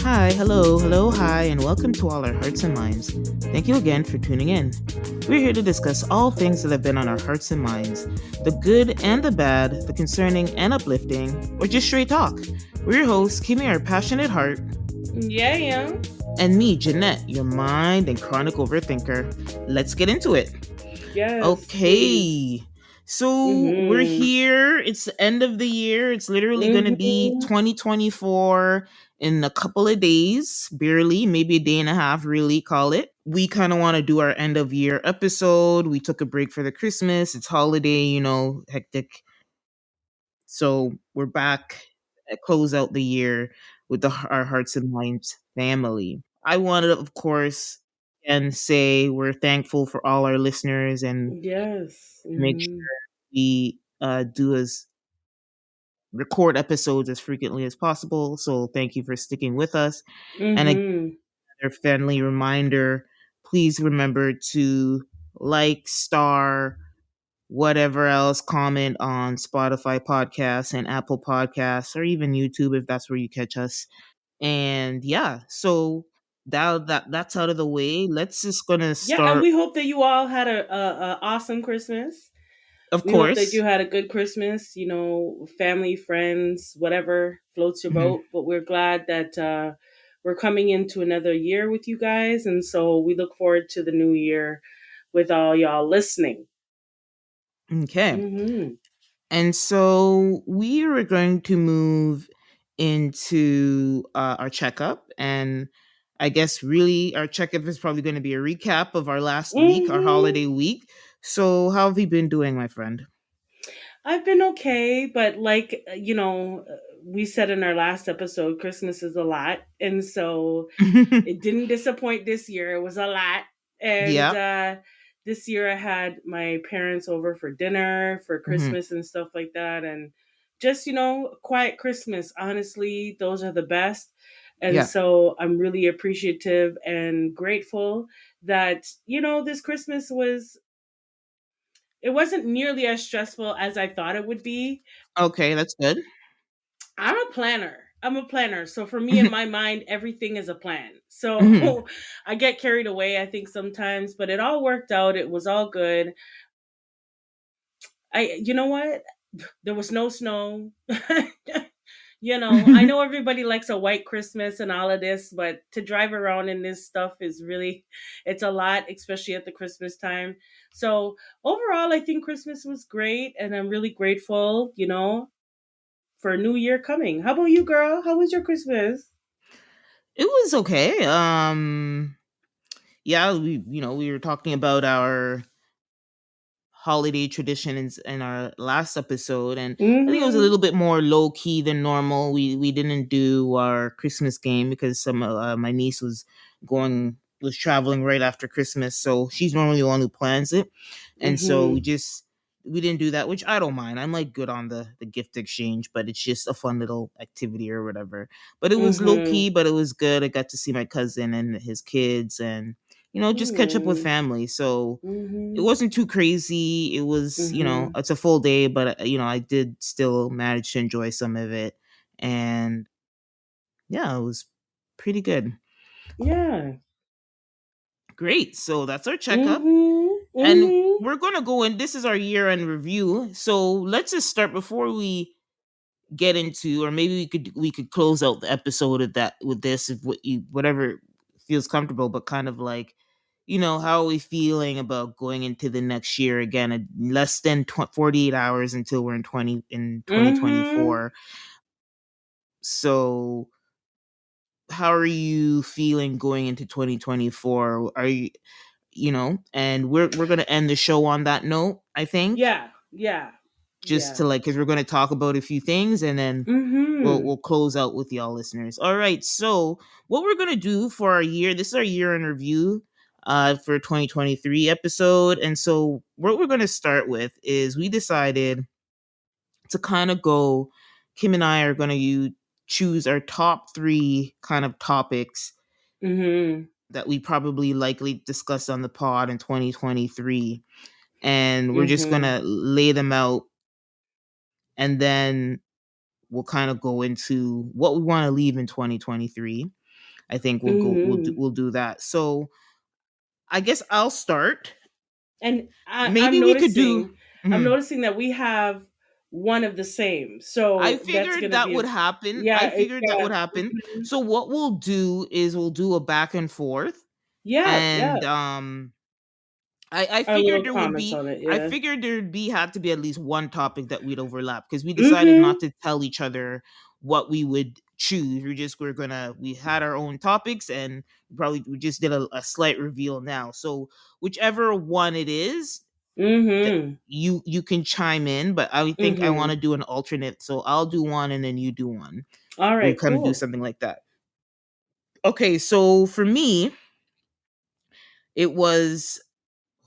Hi, hello, hi, and welcome to all our hearts and minds. Thank you again for tuning in. We're here to discuss all things that have been on our hearts and minds, the good and the bad, the concerning and uplifting, or just straight talk. We're your hosts, Kimmy, our passionate heart, Yeah. and me, Jeanette, your mind and chronic overthinker. Let's get into it. Yes, please. Okay. So we're Mhm. here. It's the end of the year. It's literally going to be Mhm. 2024 in a couple of days, barely, maybe a day and a half, really call it. We kind of want to do our end of year episode. We took a break for the Christmas. It's holiday, hectic. So we're back close out the year with our hearts and minds family. I wanted, of course, and say we're thankful for all our listeners and Yes. make sure we do as record episodes as frequently as possible. So thank you for sticking with us. And Mhm. another friendly reminder, please remember to like, star, whatever else, comment on Spotify podcasts and Apple podcasts or even YouTube if that's where you catch us. And yeah, so that's out of the way. Let's just gonna Yeah, and start, we hope that you all had a awesome Christmas. of We hope that course. you had a good Christmas, family, friends, whatever floats your Mhm. boat. But we're glad that we're coming into another year with you guys. And so we look forward to the new year with all y'all listening. Okay. Hmm. And so we are going to move into our checkup. And I guess really our checkup is probably going to be a recap of our last week, our Hmm. holiday week. So, how have you been doing, my friend? I've been okay, but we said in our last episode, Christmas is a lot. And so it didn't disappoint this year. It was a lot. And Yeah. this year I had my parents over for dinner, for Hmm. Christmas and stuff like that. And just, quiet Christmas. Honestly, those are the best. And Yeah. so I'm really appreciative and grateful that, this Christmas it wasn't nearly as stressful as I thought it would be. Okay, that's good. I'm a planner. I'm a planner. So for me in my mind, everything is a plan. Hmm. So I get carried away, I think, sometimes, but it all worked out. It was all good. You know what? There was no snow. I know everybody likes a white Christmas and all of this, but to drive around in this stuff is really, it's a lot, especially at the Christmas time. So overall, I think Christmas was great and I'm really grateful, for a new year coming. How about you, girl? How was your Christmas? It was okay. Yeah, we were talking about our holiday traditions in our last episode, and I think it was a Mm-hmm. little bit more low key than normal. We didn't do our Christmas game because some my niece was traveling right after Christmas, so she's normally the one who plans it, and so Mm-hmm. we didn't do that, which I don't mind. I'm like good on the gift exchange, but it's just a fun little activity or whatever. But it was low Mm-hmm. key, but it was good. I got to see my cousin and his kids, and just catch up with Mm-hmm. family. So it Mm-hmm. wasn't too crazy. It was, Mm-hmm. it's a full day, but I did still manage to enjoy some of it. And yeah, it was pretty good. Yeah. Great. So that's our checkup. Mm-hmm. And Mm-hmm. we're going to go in. This is our year end review. So let's just start before we get into, or maybe we could close out the episode of that with this, if whatever feels comfortable, but kind of like, how are we feeling about going into the next year again, less than 48 hours until we're in Mm-hmm. 2024. So how are you feeling going into 2024? Are and we're going to end the show on that note, I think, Yeah. Yeah. just Yeah. to like, because we're going to talk about a few things, and then Mm-hmm. we'll close out with y'all listeners. All right. So what we're gonna do for our year, this is our year in review for 2023 episode. And so what we're gonna start with is we decided to kind of go, Kim and I are gonna choose our top three kind of topics Mm-hmm. that we probably likely discuss on the pod in 2023. And we're just Mm-hmm. gonna lay them out, and then we'll kind of go into what we want to leave in 2023. I think Mm-hmm. we'll do that. So I guess I'll start. And Maybe we could do. I'm Mhm. noticing that we have one of the same. I So that's figured gonna that be a would happen. I yeah, figured that yeah, would happen. mhm. So what we'll do is we'll do a back and forth, Yeah, yeah. and I Our figured little there would comments be on it. I Yeah. figured there'd be had to be at least one topic that we'd overlap because we decided Mm-hmm. not to tell each other what we would choose. We had our own topics, and probably we just did a slight reveal now. So whichever one it is, that Mm-hmm. you can chime in, but I think I want Mm-hmm. to do an alternate. So I'll do one and then you do one. All We'll right, kind of do cool. something like that. Okay, so for me, it was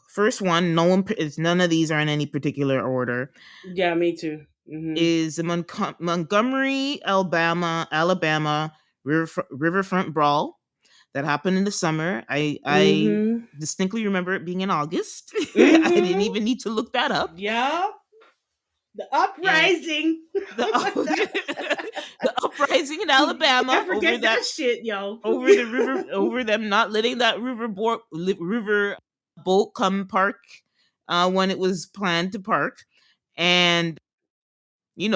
first one. None of these are in any particular order. Yeah, me too. Mm-hmm. Is the Montgomery, Alabama riverfront brawl that happened in the summer. I Mm-hmm. distinctly remember it being in August. I didn't Mm-hmm. even need to look that up. Yeah. The And uprising. the the uprising in Alabama Can't forget that shit, yo. over the river over them not letting that river boat come park when it was planned to park. And it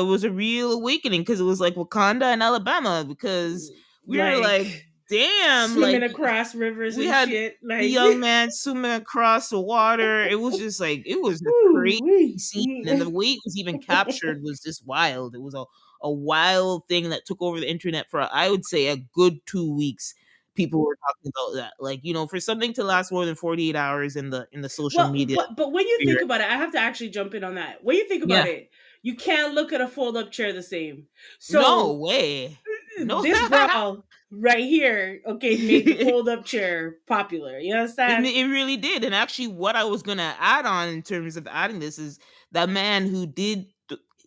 was a real awakening because it was like Wakanda and Alabama, because we were like, Like damn, swimming like across rivers we and had shit. the Like, young man swimming across the water. It was just like, it was a crazy woo-wee. scene, and the way it was even captured was just wild. It was a wild thing that took over the internet for, I would say, a good 2 weeks. People were talking about that, like, for something to last more than 48 hours in the social Well, media but when you think sphere. about it, I have to actually jump in on that. When you think about Yeah, it, you can't look at a fold up chair the same. no So way, no. this brawl right here, okay, made the fold up chair popular. You understand? It really did. And actually, what I was going to add on in terms of adding this is that man who did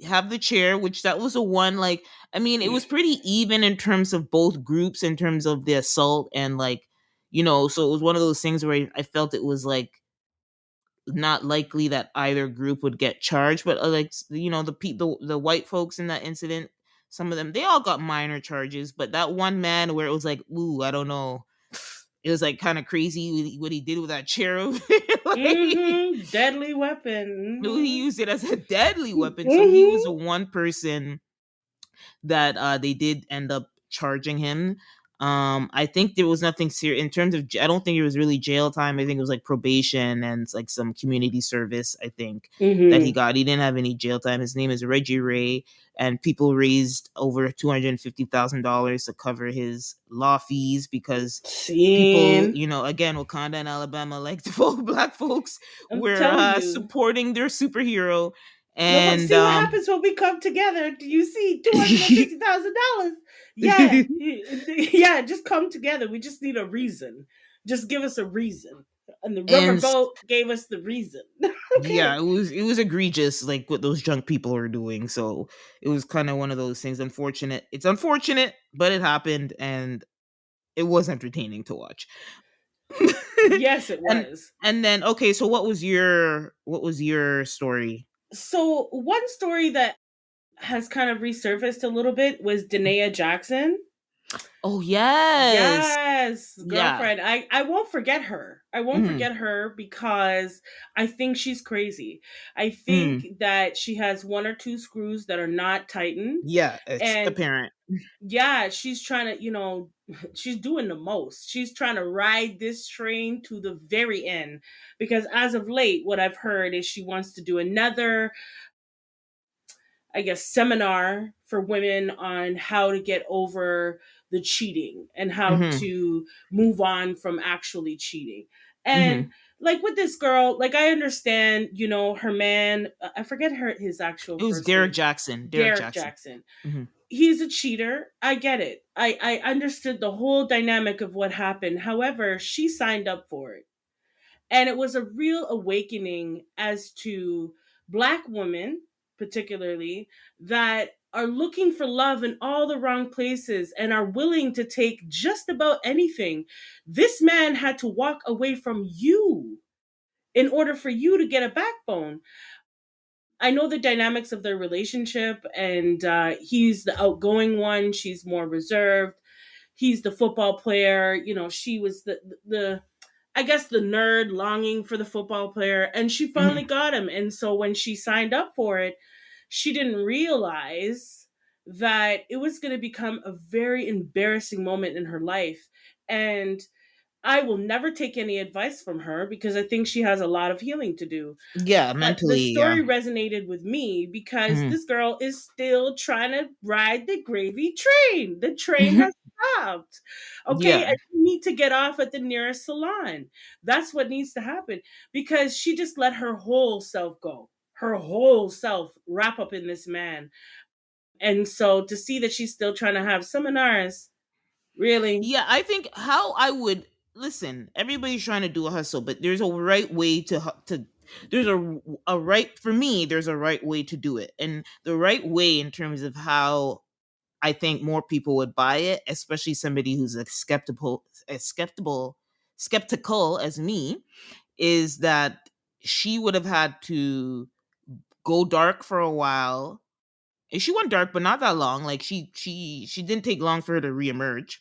have the chair, which that was a one, like, I mean, it was pretty even in terms of both groups, in terms of the assault, and like, so it was one of those things where I felt it was like not likely that either group would get charged, but like, the white folks in that incident, some of them, they all got minor charges, but that one man where it was like, ooh, I don't know, it was like kind of crazy what he did with that chair over there. Like, Mm-hmm. Deadly he weapon. used it as a deadly Mm-hmm. weapon. So he was the one person that they did end up charging him. I think there was nothing serious in terms of. I don't think it was really jail time. I think it was like probation and like some community service. I think that he Mm-hmm. got. He didn't have any jail time. His name is Reggie Ray, and people raised over $250,000 to cover his law fees because people, Scene. again, Wakanda and Alabama, like the black folks, I'm were telling you. supporting their superhero, Well, what? and See what happens when we come together. Do you see $250,000? Yeah, yeah. Just come together. We just need a reason. Just give us a reason. And the and riverboat gave us the reason. yeah, Okay. it was egregious, like what those drunk people were doing. So it was kind of one of those things. Unfortunate. It's unfortunate, but it happened, and it was entertaining to watch. Yes, it and was. and then, okay, so what was your story? So one story that has kind of resurfaced a little bit was Danae Jackson. Oh yes, Yes, yeah. girlfriend. I won't forget her. I won't Hmm. forget her because I think she's crazy. I Mm. think that she has one or two screws that are not tightened. Yeah, it's And apparent. yeah, she's trying to, she's doing the most. She's trying to ride this train to the very end because as of late, what I've heard is she wants to do another, I guess, seminar for women on how to get over the cheating and how Hmm. to move on from actually cheating. And Hmm. like with this girl, like I understand, her man, I forget his actual It was first Derek name, Jackson. Derek Derek Jackson. Jackson. Hmm. He's a cheater. I get it. I understood the whole dynamic of what happened. However, she signed up for it. And it was a real awakening as to Black women, particularly, that are looking for love in all the wrong places and are willing to take just about anything. This man had to walk away from you in order for you to get a backbone. I know the dynamics of their relationship, and he's the outgoing one, she's more reserved. he's the football player. You know, she was the I guess the nerd longing for the football player, and she finally Mhm. got him. And so when she signed up for it, she didn't realize that it was going to become a very embarrassing moment in her life. And I will never take any advice from her because I think she has a lot of healing to do. Yeah, But the mentally, yeah. story resonated with me because Mhm. this girl is still trying to ride the gravy train. The train has stopped. Okay, Yeah. and you need to get off at the nearest salon. That's what needs to happen because she just let her whole self go. Her whole self wrap up in this man. And so to see that she's still trying to have seminars, really? Yeah, I think how I would listen. Everybody's trying to do a hustle, but there's a right way to. There's a right for me. There's a right way to do it, and the right way in terms of how I think more people would buy it, especially somebody who's skeptical as me, is that she would have had to go dark for a while. And she went dark, but not that long. Like she didn't take long for her to reemerge,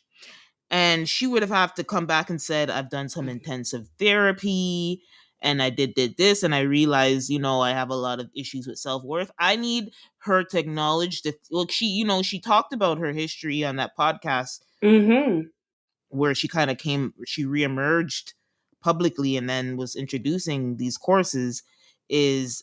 and she would have to come back and said, I've done some intensive therapy, and I did this, and I realized, I have a lot of issues with self-worth. I need her to acknowledge that. Look, she talked about her history on that podcast Mm-hmm. where she reemerged publicly and then was introducing these courses. Is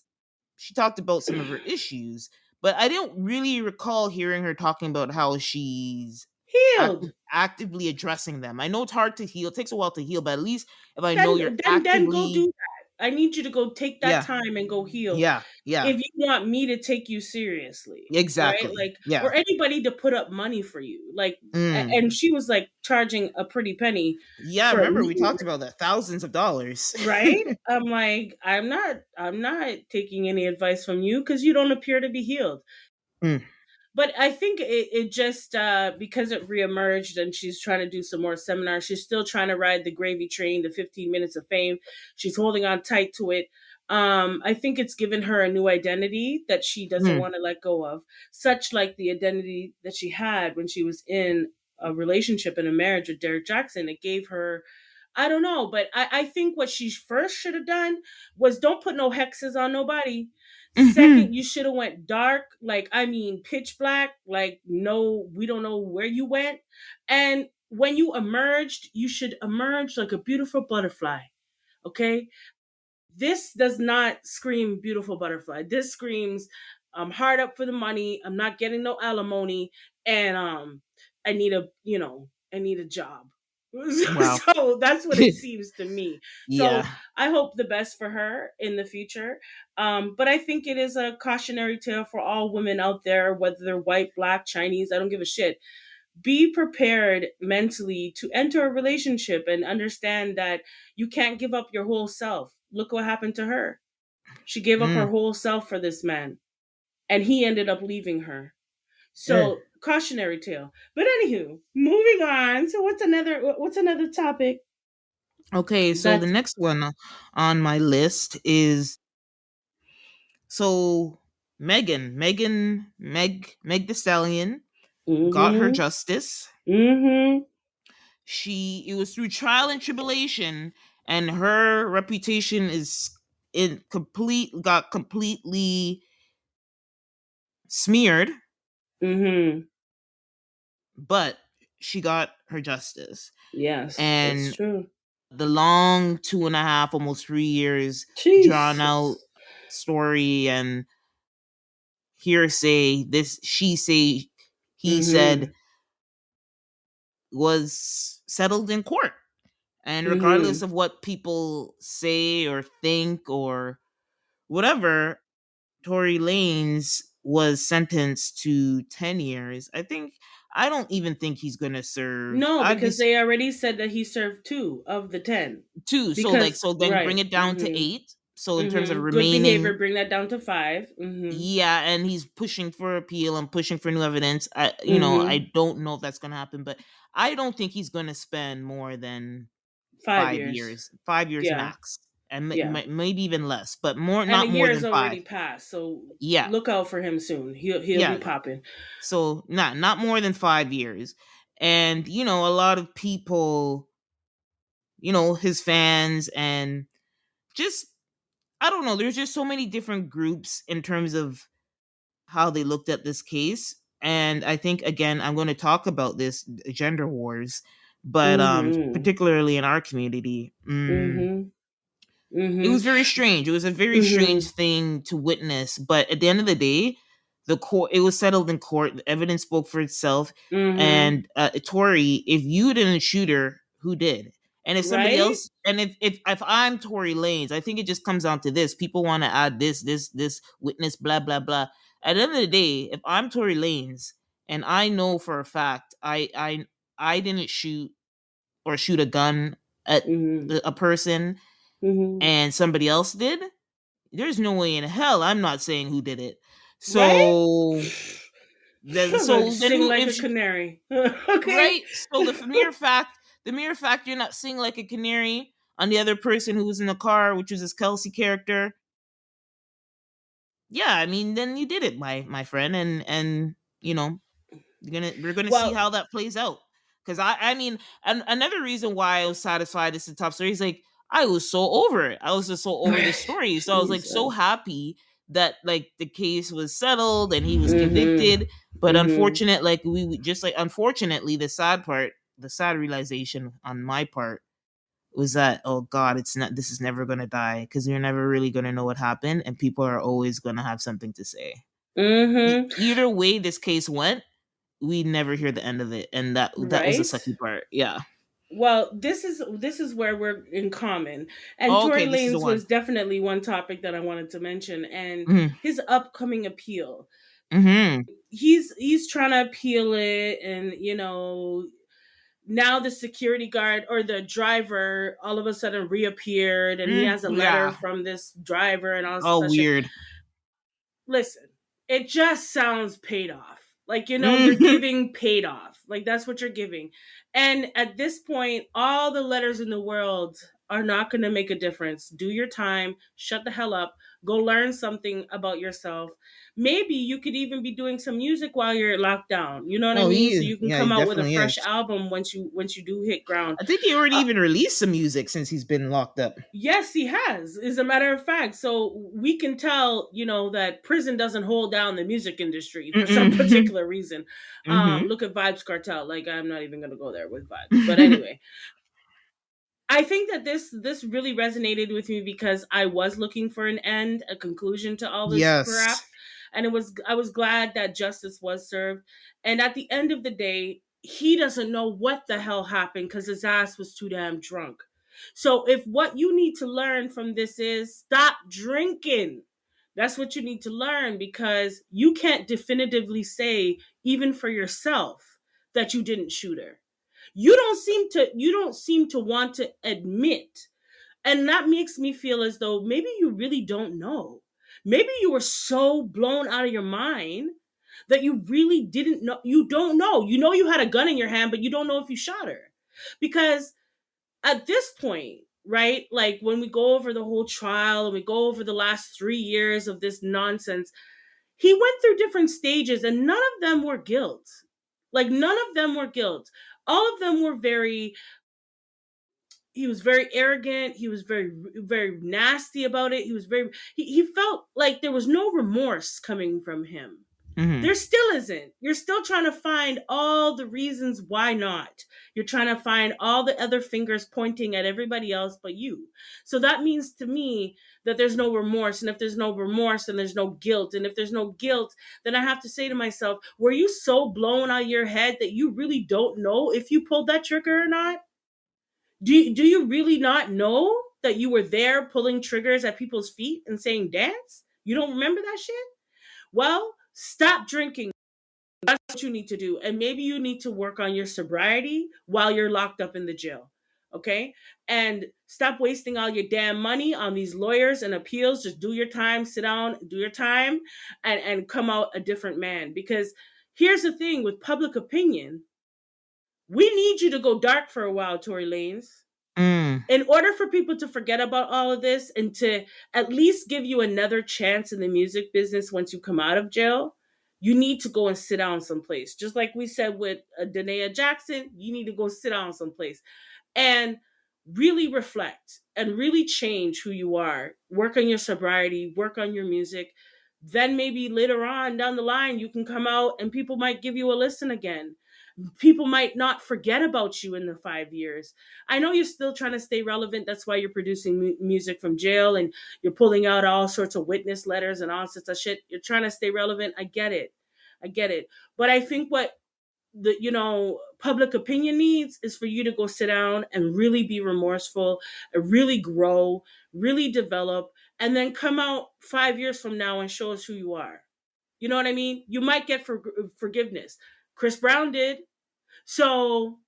She talked about some of her issues, but I didn't really recall hearing her talking about how she's Healed. actively addressing them. I know it's hard to heal; it takes a while to heal, but at least if I know you're Then go do actively, that. I need you to go take that yeah, time and go heal. yeah, yeah, If you want me to take you seriously, right? exactly, Like, yeah, or anybody to put up money for you. Like, mm. and she was like charging a pretty penny Yeah. for Remember we me, talked about that, thousands of dollars. right? I'm like, I'm not taking any advice from you because you don't appear to be healed. Mm. But I think it just because it reemerged and she's trying to do some more seminars. She's still trying to ride the gravy train, the 15 minutes of fame. She's holding on tight to it. I think it's given her a new identity that she doesn't Mm. want to let go of, such like the identity that she had when she was in a relationship and a marriage with Derek Jackson. It gave her, I don't know, but I think what she first should have done was don't put no hexes on nobody. Mhm. Second, you should have went dark, like I mean pitch black, like no, we don't know where you went. And when you emerged, you should emerge like a beautiful butterfly. Okay? This does not scream beautiful butterfly. This screams I'm hard up for the money, I'm not getting no alimony, and I need I need a job. Wow. So that's what it seems to me. Yeah. So I hope the best for her in the future. But I think it is a cautionary tale for all women out there, whether they're white, black, Chinese, I don't give a shit. Be prepared mentally to enter a relationship and understand that you can't give up your whole self. Look what happened to her. She gave up her Mm. whole self for this man, and he ended up leaving her. Mm. So cautionary tale. But anywho, moving on. So what's another topic Okay, so the that next one on my list is so Meg the Stallion got her mm-hmm. justice. Mm-hmm. It was through trial and tribulation, and her reputation is in complete got completely smeared, Mm-hmm. but she got her justice. Yes, it's And true. the long 2.5, almost 3 years drawn out Jesus. story and hearsay, this she say he said, Mm-hmm. was settled in court. And regardless Mm-hmm. of what people say or think or whatever, Tory Lanez was sentenced to 10 years. I don't even think he's going to serve. No, I'd be because they already said that he served 2 of the 10. two. Because So then bring right. it down to Mm-hmm. 8. So in terms of Mm-hmm. Good behavior, remaining, bring that down to 5. Mm-hmm. yeah, and he's pushing for appeal and pushing for new evidence. Mm-hmm. I don't know if that's going to happen, but I don't think he's going to spend more than 5 5 years. years. 5 years Yeah. max. And Yeah. maybe even less, but And a not more year has than 5. already passed, so Yeah. look out for him soon. He'll be Yeah. popping. So not more than 5 years. And, a lot of people, his fans, and just, I don't know, there's just so many different groups in terms of how they looked at this case. And I think, again, I'm going to talk about this gender wars, but Mhm. particularly in our community. Mhm. It Mhm. was very strange. It was a very strange Mhm. thing to witness. But at the end of the day, the court, it was settled in court. The evidence spoke for itself. Mhm. And Tori, if you didn't shoot her, who did? And if somebody Right? else, and if I'm Tory Lanez, I think it just comes down to this. People want to add this witness, blah blah blah. At the end of the day, if I'm Tory Lanez, and I know for a fact I didn't shoot a gun at Mhm. a person, Mhm. and somebody else did, there's no way in hell I'm not saying who did it. Right? So then, I'm gonna so then sing who? like If a she, canary. Okay. right? So the mere fact you're not singing like a canary on the other person who was in the car, which was this Kelsey character, yeah, I mean, then you did it, my friend, and you know we're gonna see Well, how that plays out. Because I mean, another reason why I was satisfied it's a top story is like I was so over it. I was just so over this story. So I was like so Jesus. happy that like the case was settled and he was Mhm. convicted. But Mhm. unfortunate, like just like unfortunately, the sad realization on my part was that, oh God, it's not. This is never gonna die because you're never really gonna know what happened, and people are always gonna have something to say. Mhm. Either way this case went, we never hear the end of it, and that was the Right? sucky part. Yeah. Well, this is where we're in common. And Oh, okay, Tory this is the Lanez one. was definitely one topic that I wanted to mention, and Mm-hmm. his upcoming appeal. Mm-hmm. He's trying to appeal it, and now the security guard or the driver all of a sudden reappeared, and he has a letter Yeah. from this driver and all Oh, that shit. weird. Listen, it just sounds paid off. Like, you're Mm-hmm. giving paid off. Like, that's what you're giving. And at this point, all the letters in the world are not going to make a difference. Do your time, shut the hell up, go learn something about yourself. Maybe you could even be doing some music while you're locked down. You know what I Oh, mean? he So is. you can Yeah, he come out with a definitely fresh is. album once you do hit ground. I think he already Uh, even released some music since he's been locked up. Yes, he has. As a matter of fact, so we can tell, that prison doesn't hold down the music industry for some Mm-mm. particular reason. Mm-hmm. Look at Vibes Cartel. Like, I'm not even gonna go there with Vibes, but anyway, I think that this really resonated with me because I was looking for an end, a conclusion to all this crap, Yes. and I was glad that justice was served. And at the end of the day, he doesn't know what the hell happened because his ass was too damn drunk. So if what you need to learn from this is stop drinking, that's what you need to learn, because you can't definitively say, even for yourself, that you didn't shoot her. You don't seem to want to admit, and that makes me feel as though maybe you really don't know. Maybe you were so blown out of your mind that you really didn't know. You don't know. You know you had a gun in your hand, but you don't know if you shot her. Because at this point, right, like when we go over the whole trial and we go over the last 3 years of this nonsense, he went through different stages and none of them were guilt. Like, none of them were guilt. All of them were very, he was very arrogant. He was very, very nasty about it. He felt like there was no remorse coming from him. Mm-hmm. There still isn't. You're still trying to find all the reasons why not. You're trying to find all the other fingers pointing at everybody else but you. So that means to me that there's no remorse. And if there's no remorse, then there's no guilt. And if there's no guilt, then I have to say to myself, were you so blown out of your head that you really don't know if you pulled that trigger or not? Do you really not know that you were there pulling triggers at people's feet and saying dance? You don't remember that shit? Well, stop drinking. That's what you need to do. And maybe you need to work on your sobriety while you're locked up in the jail. Okay? And stop wasting all your damn money on these lawyers and appeals. Just do your time, sit down, do your time, and come out a different man. Because here's the thing with public opinion, we need you to go dark for a while, Tory Lanez, Mm. in order for people to forget about all of this and to at least give you another chance in the music business once you come out of jail. you need to go and sit down someplace. Just like we said with Danae Jackson, you need to go sit down someplace and really reflect and really change who you are. Work on your sobriety, work on your music. Then maybe later on down the line, you can come out and people might give you a listen again. People might not forget about you in the 5 years. I know you're still trying to stay relevant. That's why you're producing music from jail and you're pulling out all sorts of witness letters and all sorts of shit. You're trying to stay relevant. I get it. I get it. But I think what the public opinion needs is for you to go sit down and really be remorseful, and really grow, really develop, and then come out 5 years from now and show us who you are. You know what I mean? You might get forgiveness. Chris Brown did. So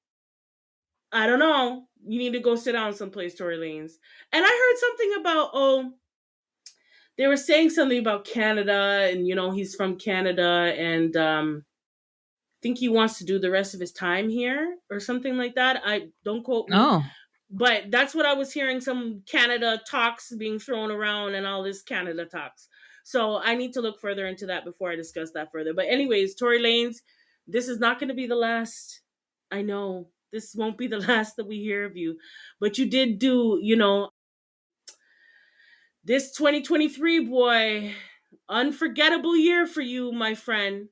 I don't know. You need to go sit down someplace, Tory Lanez. And I heard something about, they were saying something about Canada, and he's from Canada, and think he wants to do the rest of his time here or something like that. I don't quote me, Oh. but that's what I was hearing. Some Canada talks being thrown around and all this Canada talks. So I need to look further into that before I discuss that further. But anyways, Tory Lanez, this is not going to be the last. I know this won't be the last that we hear of you, but you did do, this 2023, boy, unforgettable year for you, my friend.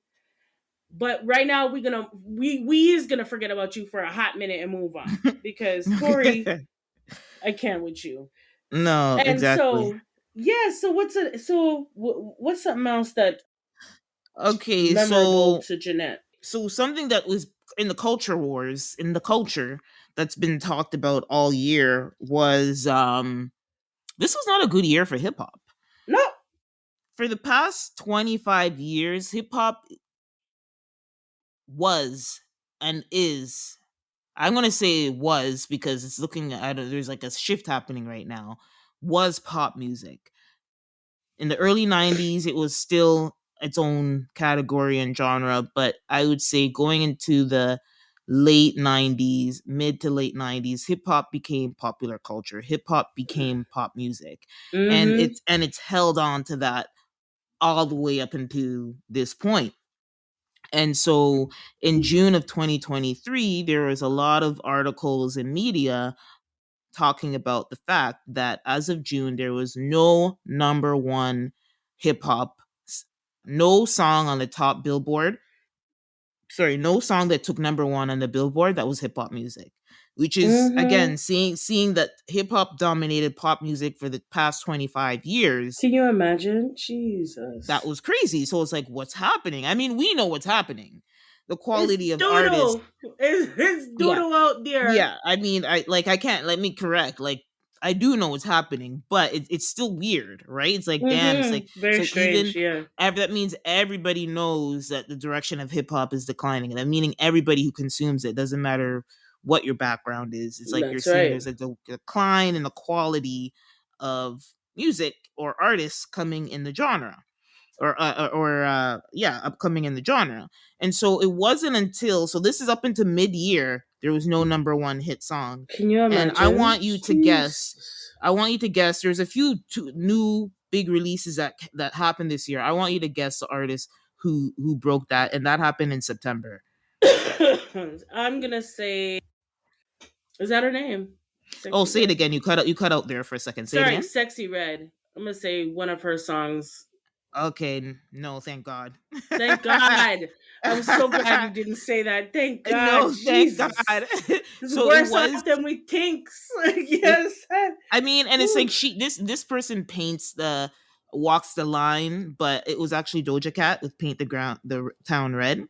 But right now we is gonna forget about you for a hot minute and move on because Tory, I can't with you. No, And exactly. so yeah, so what's something else that Okay, memorable so to Jeanette? something that was in the culture wars, in the culture that's been talked about all year was this was not a good year for hip hop. No. For the past 25 years, hip hop was and is, I'm going to say it was because it's looking at there's like a shift happening right now, was pop music. In the early 90s, it was still its own category and genre, but I would say going into the late 90s, mid to late 90s, hip hop became popular culture. Hip hop became pop music. And Mm-hmm. it's held on to that all the way up into this point. And so in June of 2023, there was a lot of articles in media talking about the fact that as of June, there was no number one hip hop, no song on the top Billboard. Sorry, no song that took number one on the Billboard that was hip hop music, which is Mm-hmm. again seeing that hip hop dominated pop music for the past 25 years. Can you imagine? That Jesus. was crazy. So it's like, what's happening? I mean, we know what's happening. The It's quality of artists. doodle. It's Yeah. doodle out there. Yeah. I mean, I can't, let me correct. Like, I do know what's happening, but it's still weird, right? It's like, damn, it's like, Mm-hmm. Very so strange, even yeah. that means everybody knows that the direction of hip hop is declining. And that meaning everybody who consumes it, doesn't matter what your background is. It's like you're That's seeing right. there's a decline in the quality of music or artists coming in the genre or upcoming in the genre. And so it wasn't until, so this is up into mid-year, there was no number one hit song. Can you And I imagine? want you to guess, Jesus. there's a few new big releases that happened this year. I want you to guess the artist who broke that, and that happened in September. I'm gonna say, is that her name? Oh, Sexy say it Red. again. You cut out there for a second. Say it Sorry, again. Sexy Red. I'm gonna say one of her songs. Okay, no, thank God. Thank God. I'm so glad you didn't say that. Thank God. No, thank God. Jesus. It's So it worse was off than we think. it Yes. I mean, and it's Whew. like this person paints the walks the line, but it was actually Doja Cat with Paint the Town Red.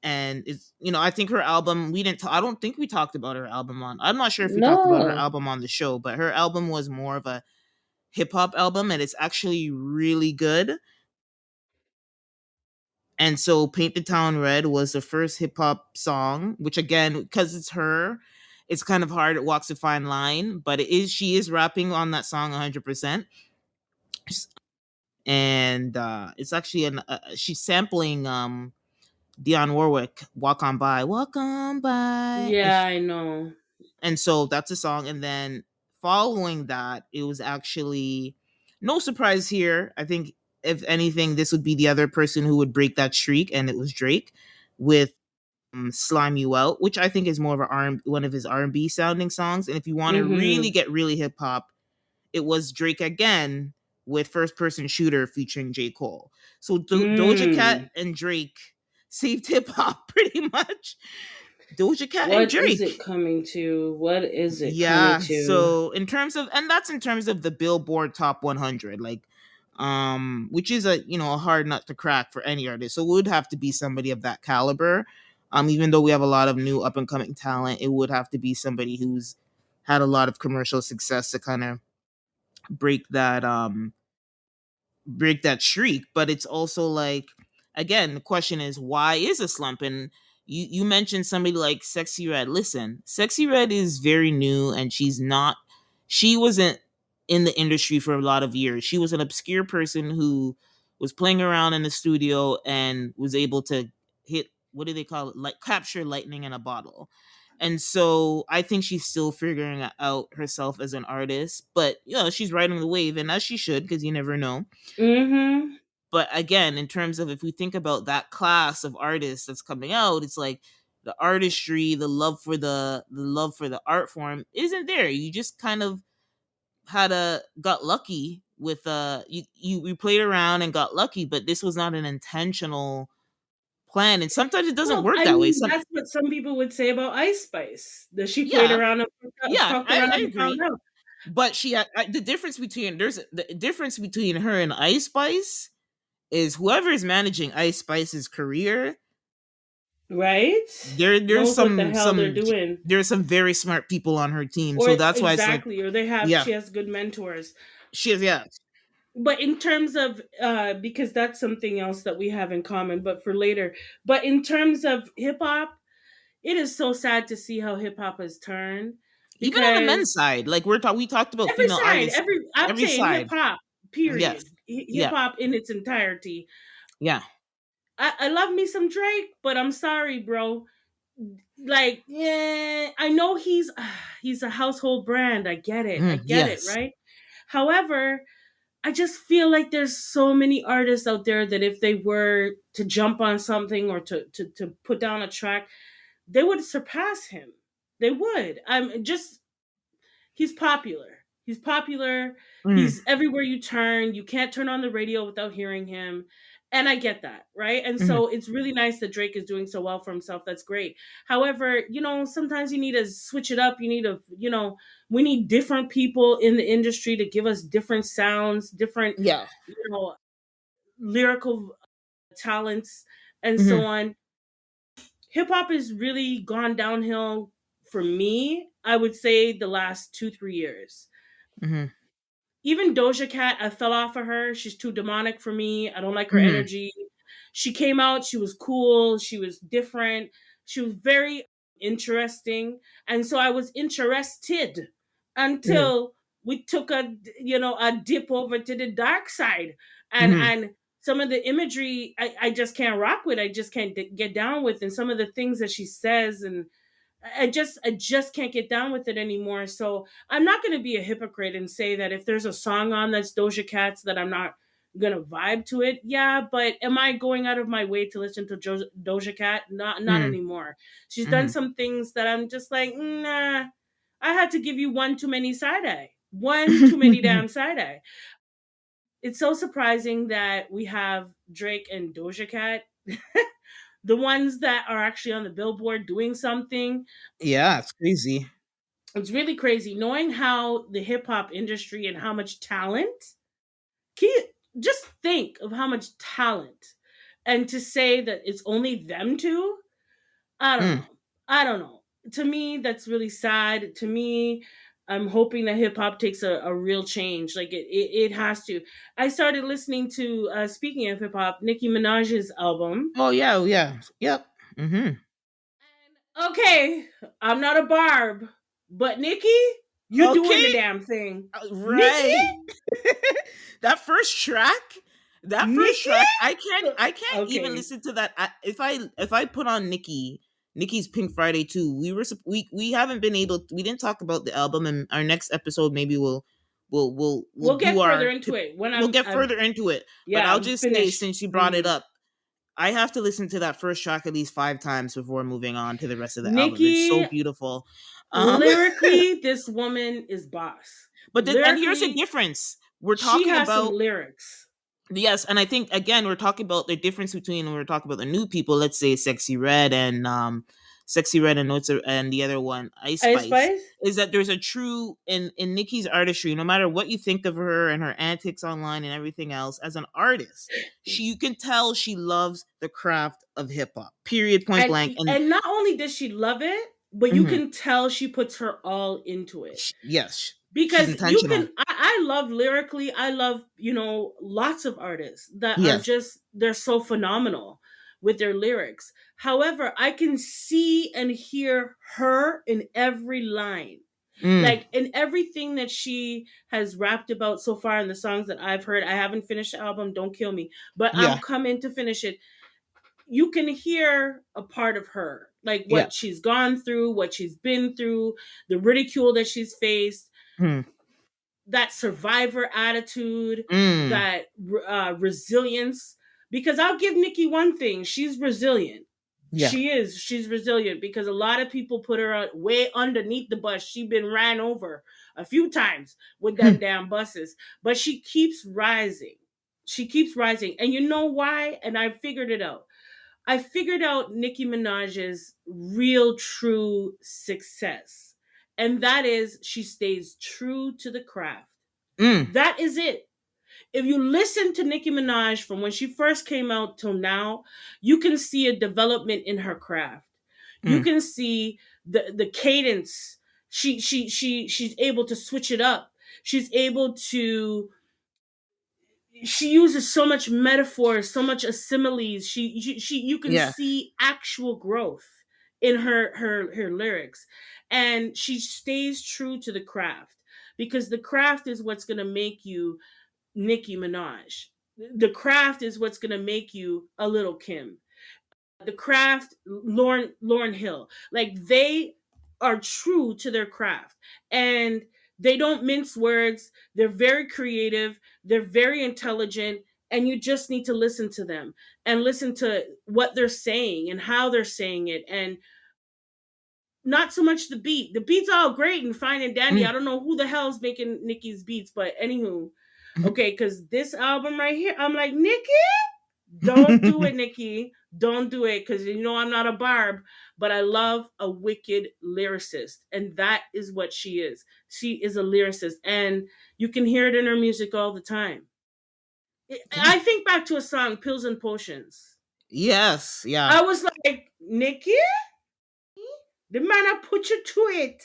And it's, I think her album, I don't think we talked about her album on, I'm not sure if we talked about her No. album on the show, but her album was more of a hip hop album and it's actually really good. And so Paint the Town Red was the first hip hop song, which again, because it's her, it's kind of hard. It walks a fine line, but she is rapping on that song 100%. And it's actually she's sampling Dionne Warwick, Walk On By. Yeah, I know. And so that's a song. And then following that, it was actually, no surprise here, I think if anything, this would be the other person who would break that streak, and it was Drake with "Slime You Out," which I think is more of one of his R&B sounding songs. And if you want to really Mm-hmm. get really hip hop, it was Drake again with "First Person Shooter" featuring J. Cole. So Doja Cat Mm. and Drake saved hip hop pretty much. Doja Cat and What is Drake. it coming to? What is it coming Yeah. to? So in terms of, and that's in terms of the Billboard Top 100, like, which is a, a hard nut to crack for any artist. So it would have to be somebody of that caliber. Even though we have a lot of new up and coming talent, it would have to be somebody who's had a lot of commercial success to kind of break that streak. But it's also like, again, the question is, why is a slump? And you mentioned somebody like Sexy Red. Listen, Sexy Red is very new, and she wasn't in the industry for a lot of years. She was an obscure person who was playing around in the studio and was able to hit, what do they call it, like capture lightning in a bottle. And so I think she's still figuring out herself as an artist, but she's riding the wave, and as she should, because you never know. Mm-hmm. But again, in terms of, if we think about that class of artists that's coming out, it's like the artistry, the love for the art form isn't there. You just kind of got lucky with you played around and got lucky, but this was not an intentional plan, and sometimes it doesn't Well, work I that way. mean, that's what some people would say about Ice Spice. That she played Yeah, around and yeah, fucked around I and found agree. out. But the difference between her and Ice Spice is whoever is managing Ice Spice's career. Right? There's Knows what the hell they're doing. there's some very smart people on her team, Or so that's why it's like, exactly, or yeah, she has good mentors. she is, yeah. But in terms of because that's something else that we have in common, but for later. But in terms of hip hop, it is so sad to see how hip hop has turned Even on the men's because side, like we talked about every female side, artists, I'm every saying hip side, hop, yes, period. Hip yeah, hop in its entirety. yeah, I love me some Drake, but I'm sorry, bro. Like, yeah, I know he's a household brand. I get it. I get it, yes, right? However, I just feel like there's so many artists out there that if they were to jump on something or to put down a track, they would surpass him. They would. I'm just he's popular. He's popular. mm, He's everywhere you turn. You can't turn on the radio without hearing him. And I get that, right? And mm, so it's really nice that Drake is doing so well for himself. That's great. However, sometimes you need to switch it up. You need to, we need different people in the industry to give us different sounds, different, yeah, you know, lyrical talents, and so mm-hmm, on. Hip hop has really gone downhill for me, I would say the last 2, 3 years. mm-hmm, Even Doja Cat, I fell off of her. She's too demonic for me. I don't like her mm-hmm, energy. She came out, she was cool, she was different, she was very interesting. And so I was interested mm-hmm, until we took a dip over to the dark side. And mm-hmm, and some of the imagery I just can't rock with. I just can't get down with. And some of the things that she says, and I just can't get down with it anymore. So I'm not going to be a hypocrite and say that if there's a song on that's Doja Cat's that I'm not gonna vibe to it. Yeah, but am I going out of my way to listen to Doja Cat? Not mm-hmm, anymore. She's done mm-hmm. some things that I'm just like, nah. I had to give you one too many side eye. One too many damn side eye. It's so surprising that we have Drake and Doja Cat, the ones that are actually on the billboard doing something. Yeah, it's crazy. It's really crazy knowing how the hip hop industry and how much talent. Can you just think of how much talent, and to say that it's only them two? I don't Mm. know. I don't know. To me, that's really sad. To me, I'm hoping that hip hop takes a real change. Like it has to. I started listening to, speaking of hip hop, Nicki Minaj's album. Oh yeah, oh, yeah, yep. Mm-hmm. And okay, I'm not a barb, but Nicki, you doing the Okay, damn thing. Nicki? right. that first track, Nicki? I can't even Okay. listen to that. If I put on Nicki's Pink Friday too. We haven't been able. We didn't talk about the album, and our next episode maybe we'll We'll do get further our into it when we'll get I'm further into it. But yeah, I'll I'm just say, finished. since you brought it Mhm. up, I have to listen to that first track at least 5 times before moving on to the rest of the album. It's so Nikki, beautiful. Um, lyrically, this woman is boss. and here's the Lyrically, difference. We're she talking has some about lyrics. Yes, and I think again we're talking about the difference between when we're talking about the new people, let's say Sexy Red and and the other one, Ice Ice Spice, Spice? is that there's a true in Nikki's artistry, no matter what you think of her and her antics online and everything else, as an artist, you can tell she loves the craft of hip hop. Period, point And blank. And and not only does she love it, but you mhm, can tell she puts her all into it. yes, she's Because you intentional. can I love lyrically, I love, lots of artists that are Yes. just they're so phenomenal with their lyrics. However, I can see and hear her in every line. Mm, Like in everything that she has rapped about so far in the songs that I've heard. I haven't finished the album, don't kill me, but I'm yeah. coming to finish it. You can hear a part of her, like Yeah. what she's gone through, what she's been through, the ridicule that she's faced, Mm, that survivor attitude, mm, that resilience. Because I'll give Nikki one thing: she's resilient. yeah. She is. She's resilient because a lot of people put her way underneath the bus. She been ran over a few times with them damn buses, but she keeps rising. She keeps rising, and you know why? And I figured it out. I figured out Nicki Minaj's real true success. And that is she stays true to the craft. Mm, That is it. If you listen to Nicki Minaj from when she first came out till now, you can see a development in her craft. You mm, can see the cadence. She's able to switch it up. She's able to she uses so much metaphors, so much similes. She you can yeah. see actual growth in her lyrics, and she stays true to the craft because the craft is what's gonna make you Nicki Minaj. The craft is what's gonna make you a Little Kim. The craft, Lauren Hill, like they are true to their craft, and they don't mince words. They're very creative, they're very intelligent, and you just need to listen to them and listen to what they're saying and how they're saying it, and not so much the beat. The beat's all great and fine and dandy. Mm. I don't know who the hell's making Nicki's beats, but anywho, okay, because this album right here, I'm like, Nicki, don't do it, Nikki. Don't do it because you know I'm not a barb, but I love a wicked lyricist, and that is what she is. She is a lyricist, and you can hear it in her music all the time. Yeah. I think back to a song, "Pills and Potions." Yes. Yeah. I was like, Nikki, the man I put you to it.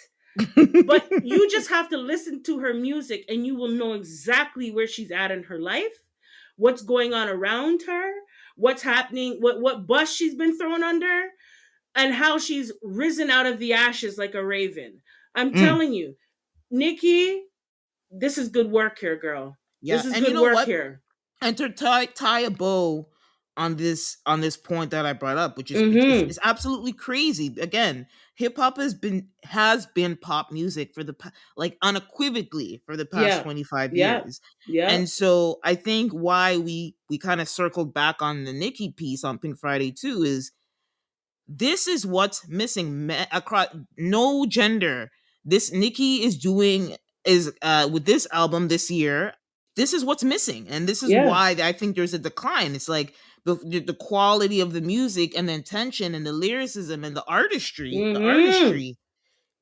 But you just have to listen to her music, and you will know exactly where she's at in her life, what's going on around her, what's happening, what bus she's been thrown under, and how she's risen out of the ashes like a raven. I'm Mm, telling you, Nikki, this is good work here, girl. yeah. This is And you good know work what? here. And to tie a bow on this point that I brought up, which is Mm-hmm. it's absolutely crazy. Again, hip hop has been pop music for like unequivocally for the past Yeah. 25 Yeah. years. Yeah. And so I think why we kind of circled back on the Nicki piece on Pink Friday too is this is what's missing across no gender. This Nicki is doing is with this album this year. This is what's missing, and this is Yeah. why I think there's a decline. It's like the quality of the music and the intention and the lyricism and the artistry. The Mm-hmm. artistry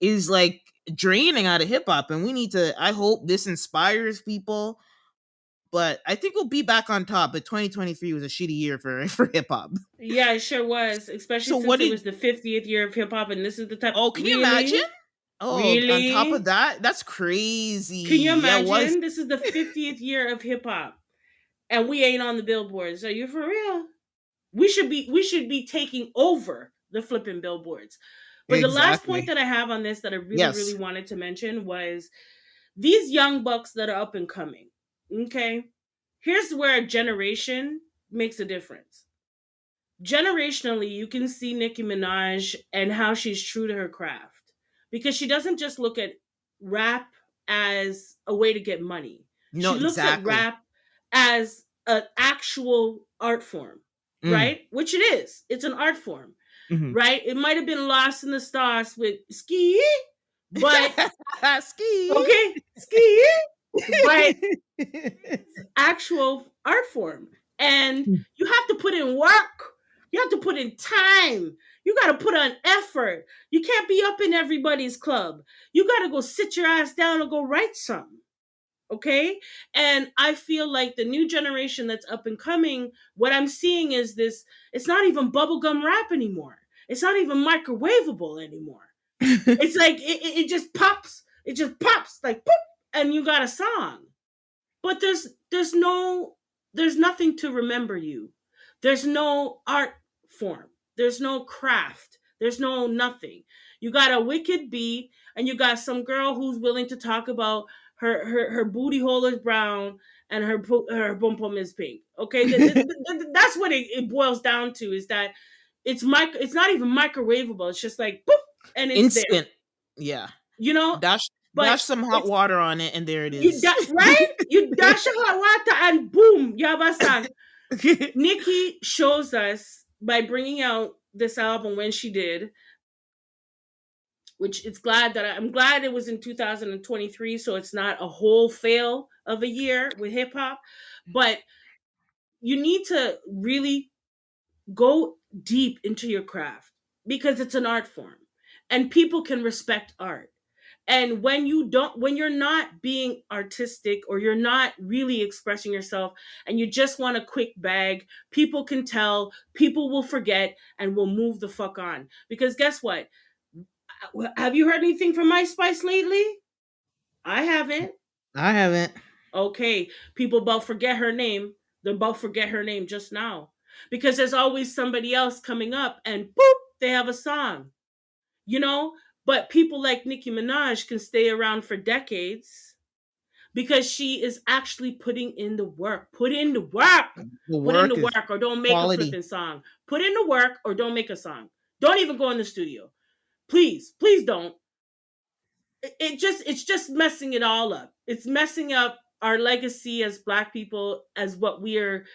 is like draining out of hip hop, and we need to. I hope this inspires people. But I think we'll be back on top. But 2023 was a shitty year for for hip hop. Yeah, it sure was. Especially So since what it did? was the 50th year of hip hop, and this is the type. Oh, can you imagine? Really? Oh, on top of Really? that, that's Can you crazy. Yeah, it was. imagine? This is the 50th year of hip hop, and we ain't on the billboards. Are you for real? We should be taking over the flipping billboards. But the last point Exactly. that I have on this that I really, really Yes. wanted to mention was these young bucks that are up and coming. Okay. Here's where a generation makes a difference. Generationally, you can see Nicki Minaj and how she's true to her craft because she doesn't just look at rap as a way to get money. No, She looks at exactly. rap as an actual art form, Mm. right? Which it is. It's an art form, Mhm. right? It might have been lost in the stars with ski, but Ski. okay, ski, but actual art form. And you have to put in work. You have to put in time. You got to put on effort. You can't be up in everybody's club. You got to go sit your ass down and go write something. Okay. And I feel like the new generation that's up and coming, what I'm seeing is this, it's not even bubblegum rap anymore. It's not even microwavable anymore. It's like it just pops. It just pops like poop, and you got a song. But there's nothing to remember you. There's no art form. There's no craft. There's no nothing. You got a wicked beat, and you got some girl who's willing to talk about her booty hole is brown and her bum bum is pink. Okay, that's what it boils down to. Is that it's not even microwavable. It's just like boop, and it's there. Instant. Yeah. You know, but Dash some hot it's water on it, and there it is. right? You dash a hot water and boom, you have a song. Nicki shows us by bringing out this album when she did, which I'm glad it was in 2023, so it's not a whole fail of a year with hip hop. But you need to really go deep into your craft because it's an art form and people can respect art. And when you're not being artistic or you're not really expressing yourself and you just want a quick bag, people can tell, people will forget and will move the fuck on. Because guess what? Have you heard anything from My Spice lately? I haven't. I haven't. Okay, people about forget her name. They're about forget her name just now. Because there's always somebody else coming up and boop, they have a song. You know, but people like Nicki Minaj can stay around for decades because she is actually putting in the work. Put in the work. The Put in work the is work or don't make a quality. flipping song. Put in the work or don't make a song. Don't even go in the studio. Please, please don't. It's just messing it all up. It's messing up our legacy as Black people, as what we are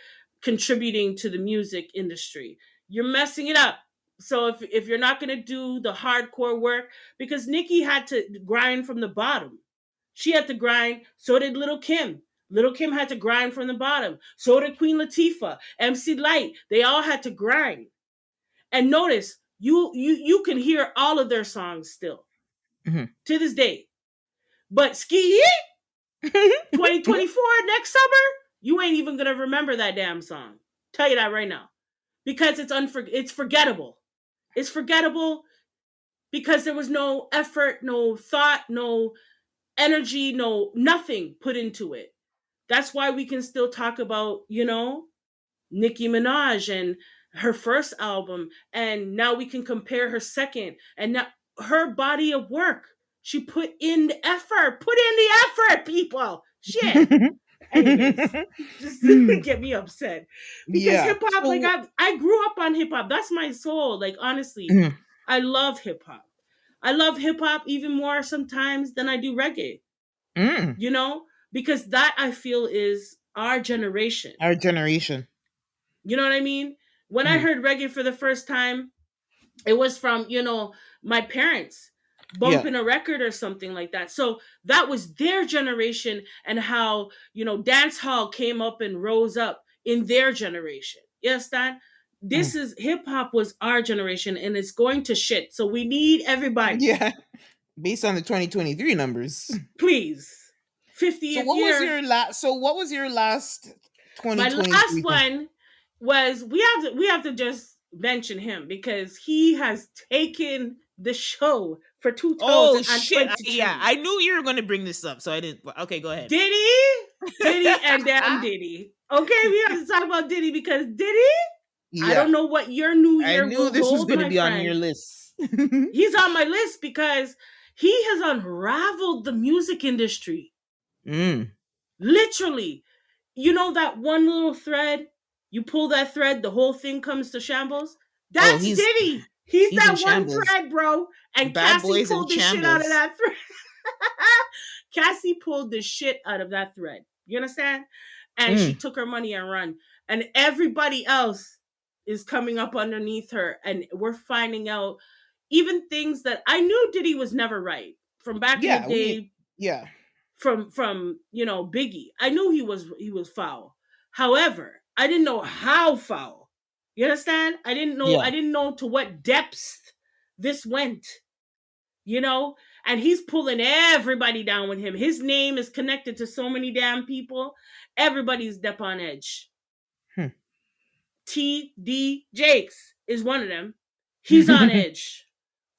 contributing to the music industry. You're messing it up. So if you're not going to do the hardcore work, because Nicki had to grind from the bottom. She had to grind, so did Little Kim. Little Kim had to grind from the bottom. So did Queen Latifah, MC Lyte. They all had to grind. And notice, you can hear all of their songs still to this day. But Ski 2024 next summer, you ain't even gonna remember that damn song. Tell you that right now, because it's forgettable. It's forgettable because there was no effort, no thought, no energy, no nothing put into it. That's why we can still talk about, Nicki Minaj and her first album, and now we can compare her second, and now her body of work. She put in the effort. Put in the effort, people. Shit. Anyways, just get me upset because hip hop. So, like I grew up on hip hop. That's my soul. Like honestly, I love hip hop. I love hip hop even more sometimes than I do reggae. You know, because that I feel is our generation. Our generation. You know what I mean? When I heard reggae for the first time, it was from, my parents bumping a record or something like that. So that was their generation and how, dance hall came up and rose up in their generation. You understand? This is hip hop was our generation and it's going to shit. So we need everybody. Yeah. Based on the 2023 numbers. Please. 50th year. What was your last 2023? My last one was we have to just mention him because he has taken the show for 2022. Oh shit! Yeah, I knew you were going to bring this up, so I didn't. Okay, go ahead. Diddy, and damn Diddy. Okay, we have to talk about Diddy because Diddy. Yeah. I don't know what your new year. I knew this was going to be on your list. He's on my list because he has unraveled the music industry. Literally, that one little thread. You pull that thread, the whole thing comes to shambles. That's Diddy. He's that one thread, bro. And Cassie pulled the shit out of that thread. Cassie pulled the shit out of that thread. You understand? And she Mm. took her money and run. And everybody else is coming up underneath her. And we're finding out even things that I knew Diddy was never right from back in the Yeah, day, yeah. from Biggie. I knew he was foul. However, I didn't know how foul. You understand? I Yeah. didn't know to what depths this went. You know, and he's pulling everybody down with him. His name is connected to so many damn people. Everybody's up on edge. Hmm. T.D. Jakes is one of them. He's on edge.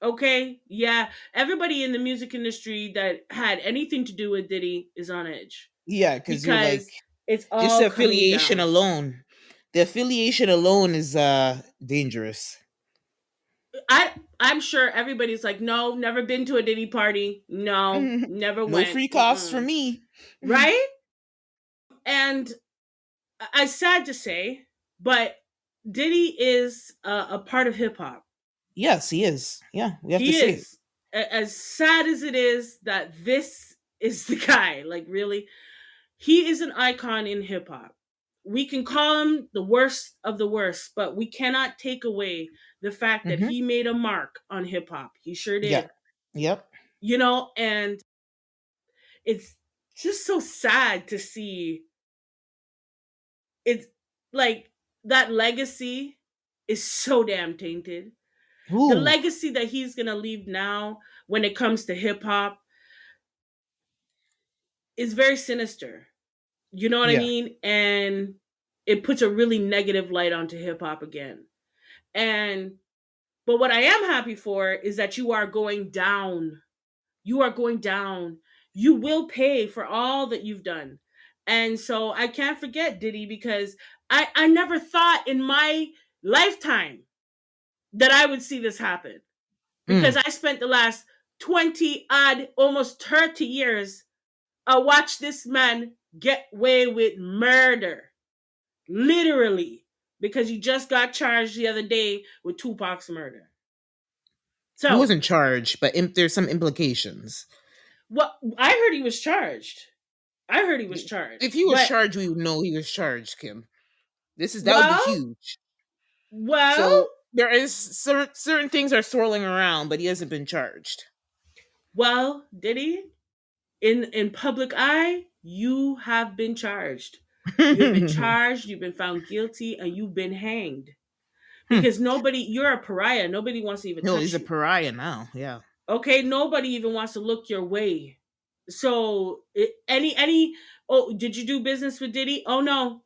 Okay, yeah. Everybody in the music industry that had anything to do with Diddy is on edge Yeah, because you're like, because it's just all the coming affiliation down. alone. The affiliation alone is dangerous. I'm sure everybody's like, no, never been to a Diddy party. No, never No went. free costs for me. Right? And I sad to say, but Diddy is a part of hip hop. Yes, he is. Yeah, we have to He say it. is. As sad as it is that this is the guy, like really, he is an icon in hip hop. We can call him the worst of the worst, but we cannot take away the fact that Mm-hmm. he made a mark on hip hop. He sure Yeah. did. Yep. And it's just so sad to see. It's like that legacy is so damn tainted. The Ooh. legacy that he's gonna leave now when it comes to hip hop is very sinister. You know what I Yeah. mean? And it puts a really negative light onto hip hop again. And but what I am happy for is that you are going down. You are going down. You will pay for all that you've done. And so I can't forget Diddy because I never thought in my lifetime that I would see this happen. Because Mm. I spent the last 20 odd, almost 30 years, I watched this man get away with murder. Literally. Because he just got charged the other day with Tupac's murder. He So, wasn't charged, but there's some implications. what I heard he was charged. I heard he was charged. If he was But, charged, we would know he was charged, Kim. That would be well, huge. well, So there is certain things are swirling around, but he hasn't been charged. well, did he? In public eye, you have been charged. You've been charged, you've been found guilty, and you've been hanged. Because you're a pariah. Nobody wants to even No, touch he's a you. pariah now. Yeah. Okay, nobody even wants to look your way. So oh, did you do business with Diddy? Oh no,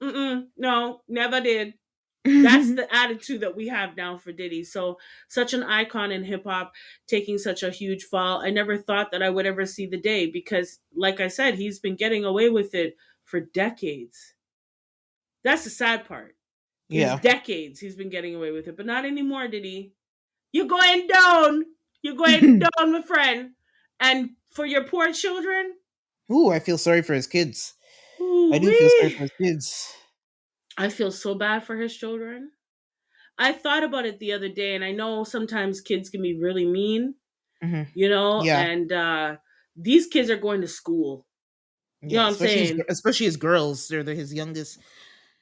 no, never did. That's the attitude that we have now for Diddy. So such an icon in hip hop taking such a huge fall. I never thought that I would ever see the day because, like I said, he's been getting away with it for decades. That's the sad part. Is Yeah. decades he's been getting away with it, but not anymore, Diddy. You're going down. You're going down, my friend. And for your poor children, Ooh, I feel sorry for his kids. I do feel sorry ooh-wee. for his kids. I feel so bad for his children. I thought about it the other day, and I know sometimes kids can be really mean, Mm-hmm. Yeah. and these kids are going to school. You know Yeah. what I'm saying? Especially his girls. They're his youngest.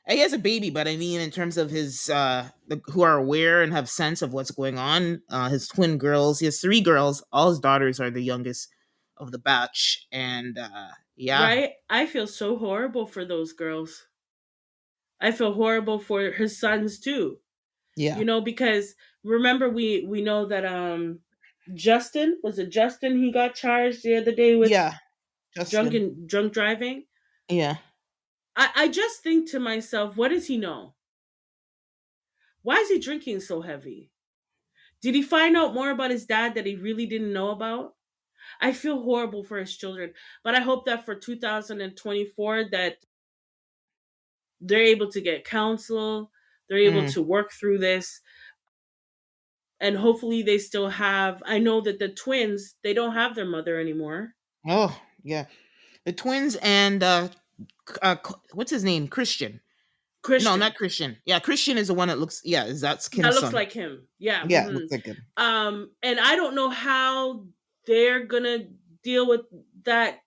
He has a baby, but I mean, in terms of his who are aware and have sense of what's going on, his twin girls. He has 3 girls. All his daughters are the youngest of the batch, and yeah, Right? I feel so horrible for those girls. I feel horrible for his sons too. yeah, Because remember we know that Justin, was it Justin, he got charged the other day with yeah, Justin, drunk driving. yeah. I just think to myself, what does he know? Why is he drinking so heavy? Did he find out more about his dad that he really didn't know about? I feel horrible for his children, but I hope that for 2024 that they're able to get counsel, they're able Mm. to work through this, and hopefully they still have. I know that the twins, they don't have their mother anymore. Oh, yeah. The twins and what's his name? Christian. No, Christian. not Christian. Yeah, Christian is the one that looks. Yeah, that's That Kim's looks son. like him. Yeah. Yeah, looks like him. And I don't know how they're gonna deal with that.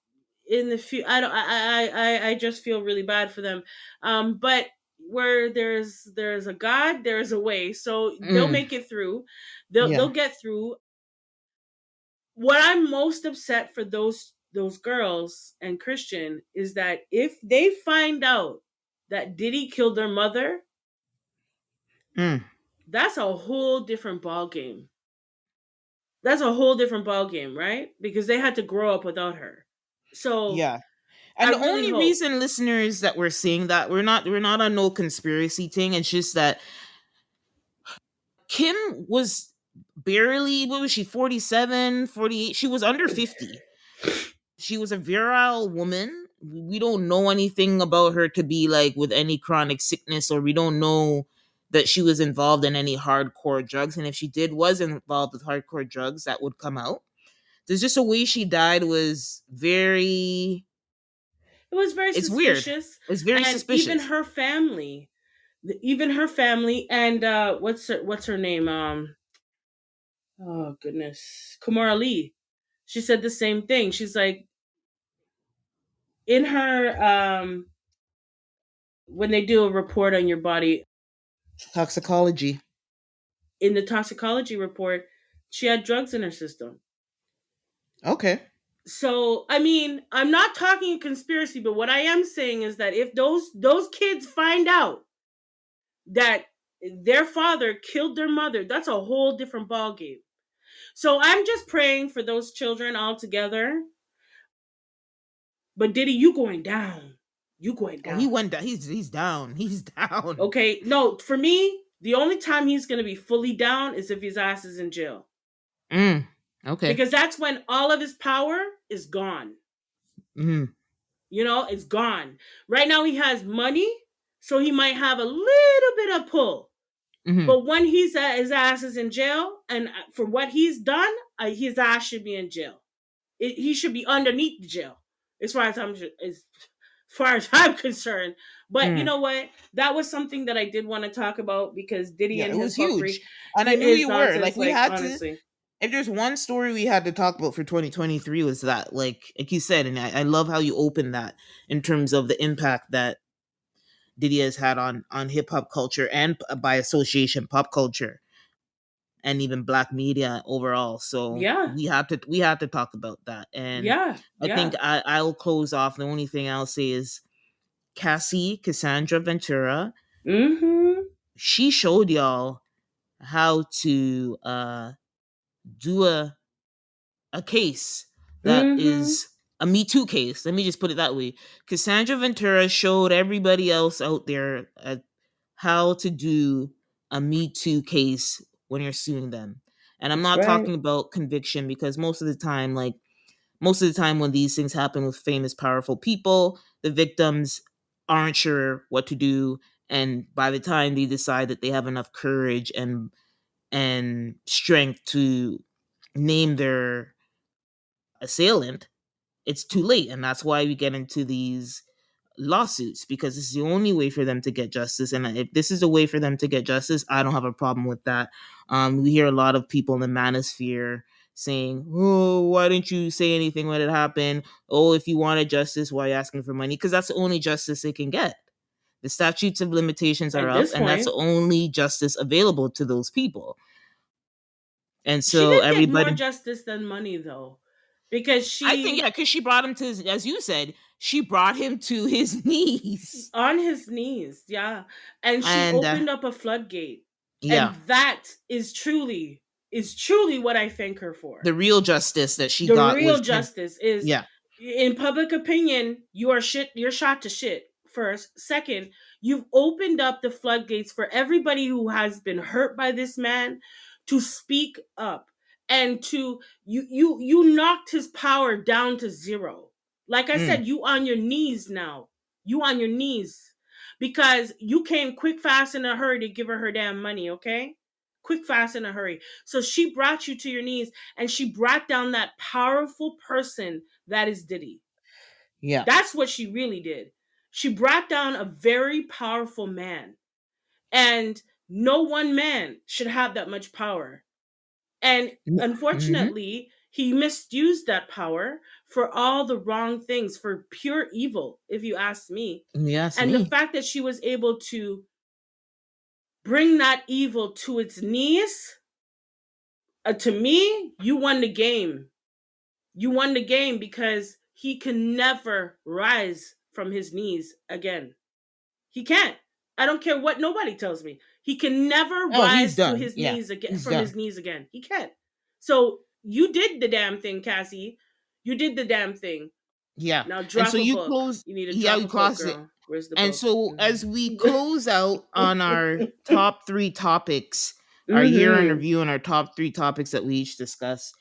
in the few, I don't, I just feel really bad for them. But where there's a God, there's a way. So they'll Mm, make it through. They'll yeah. get through. What I'm most upset for those girls and Christian is that if they find out that Diddy killed their mother, Mm, that's a whole different ball game. That's a whole different ball game, right? Because they had to grow up without her. So yeah. I And the really only hope reason, listeners, that we're saying that, we're not on no conspiracy thing. It's just that Kim was barely, what was she, 47, 48? She was under 50. She was a virile woman. We don't know anything about her to be like with any chronic sickness, or we don't know that she was involved in any hardcore drugs. And if she was involved with hardcore drugs, that would come out. There's just a way she died was very, it was very it's weird. suspicious. It's very And even suspicious. her family, and what's her name? Oh goodness, Kumar Ali. She said the same thing. She's like, in her when they do a report on your body, Toxicology. in the toxicology report, she had drugs in her system. Okay. So I mean, I'm not talking conspiracy, but what I am saying is that if those kids find out that their father killed their mother, that's a whole different ballgame. So I'm just praying for those children all together. But Diddy, you going down. You going Oh, he down. went down. He's down. He's down. Okay. No, for me, the only time he's gonna be fully down is if his ass is in jail. Mm. Okay. Because that's when all of his power is gone. Mm. It's gone. Right now he has money, so he might have a little bit of pull. Mm-hmm. But when his ass is in jail, and for what he's done, his ass should be in jail. He should be underneath the jail, as far as I'm concerned. But you Mm. know what? That was something that I did want to talk about because Diddy Yeah, and it his was huge. fuckery, And I knew his you were. nonsense. Like, we Like had to, honestly, if there's one story we had to talk about for 2023, was that, like you said, and I love how you opened that in terms of the impact that Diddy has had on hip hop culture, and by association pop culture, and even black media overall. So yeah, we had to talk about that. And yeah, I think yeah. I'll close off. The only thing I'll say is Cassandra Ventura. Mm-hmm. She showed y'all how to do a case that Mm-hmm. is a Me Too case. Let me just put it that way. Cassandra Ventura showed everybody else out there how to do a Me Too case when you're suing them. And I'm That's not right. talking about conviction, because most of the time when these things happen with famous, powerful people, the victims aren't sure what to do. And by the time they decide that they have enough courage and strength to name their assailant, it's too late. And that's why we get into these lawsuits, because this is the only way for them to get justice. And if this is a way for them to get justice, I don't have a problem with that. We hear a lot of people in the manosphere saying, "Oh, why didn't you say anything when it happened? Oh, if you wanted justice, why are you asking for money?" Because that's the only justice they can get. The statutes of limitations are At up, this and that's the point, only justice available to those people. And she so did get more everybody, justice than money, though, because I think, yeah, she because she brought him to as you said, she brought him to his knees. on his knees, yeah, and she And opened up a floodgate, and yeah, that is truly what I thank her for. the real justice that she The got real was him. justice is, Yeah. in public opinion, you are shit. You're shot to shit. First, second, you've opened up the floodgates for everybody who has been hurt by this man to speak up, and to you knocked his power down to zero. Like I Mm. said, you on your knees now. You on your knees because you came quick, fast, in a hurry to give her damn money. Okay, quick, fast, in a hurry. So she brought you to your knees, and she brought down that powerful person that is Diddy. Yeah. That's what she really did. She brought down a very powerful man. And no one man should have that much power. And Mm-hmm. unfortunately, He misused that power for all the wrong things, for pure evil, if you ask me. Yes, And the me. fact that she was able to bring that evil to its knees, to me, you won the game. You won the game because he can never rise from his knees again. He can't. I don't care what nobody tells me. He can never Oh, he's rise to done. his Yeah, knees again, he's from done. his knees again. He can't. So you did the damn thing, Cassie. You did the damn thing. Yeah. Now And so drop a you book. close, You need to yeah, drop we a book, close it. girl. Where's the And book? so as we close out on our top three topics, our year in Mm-hmm. review and our top three topics that we each discussed,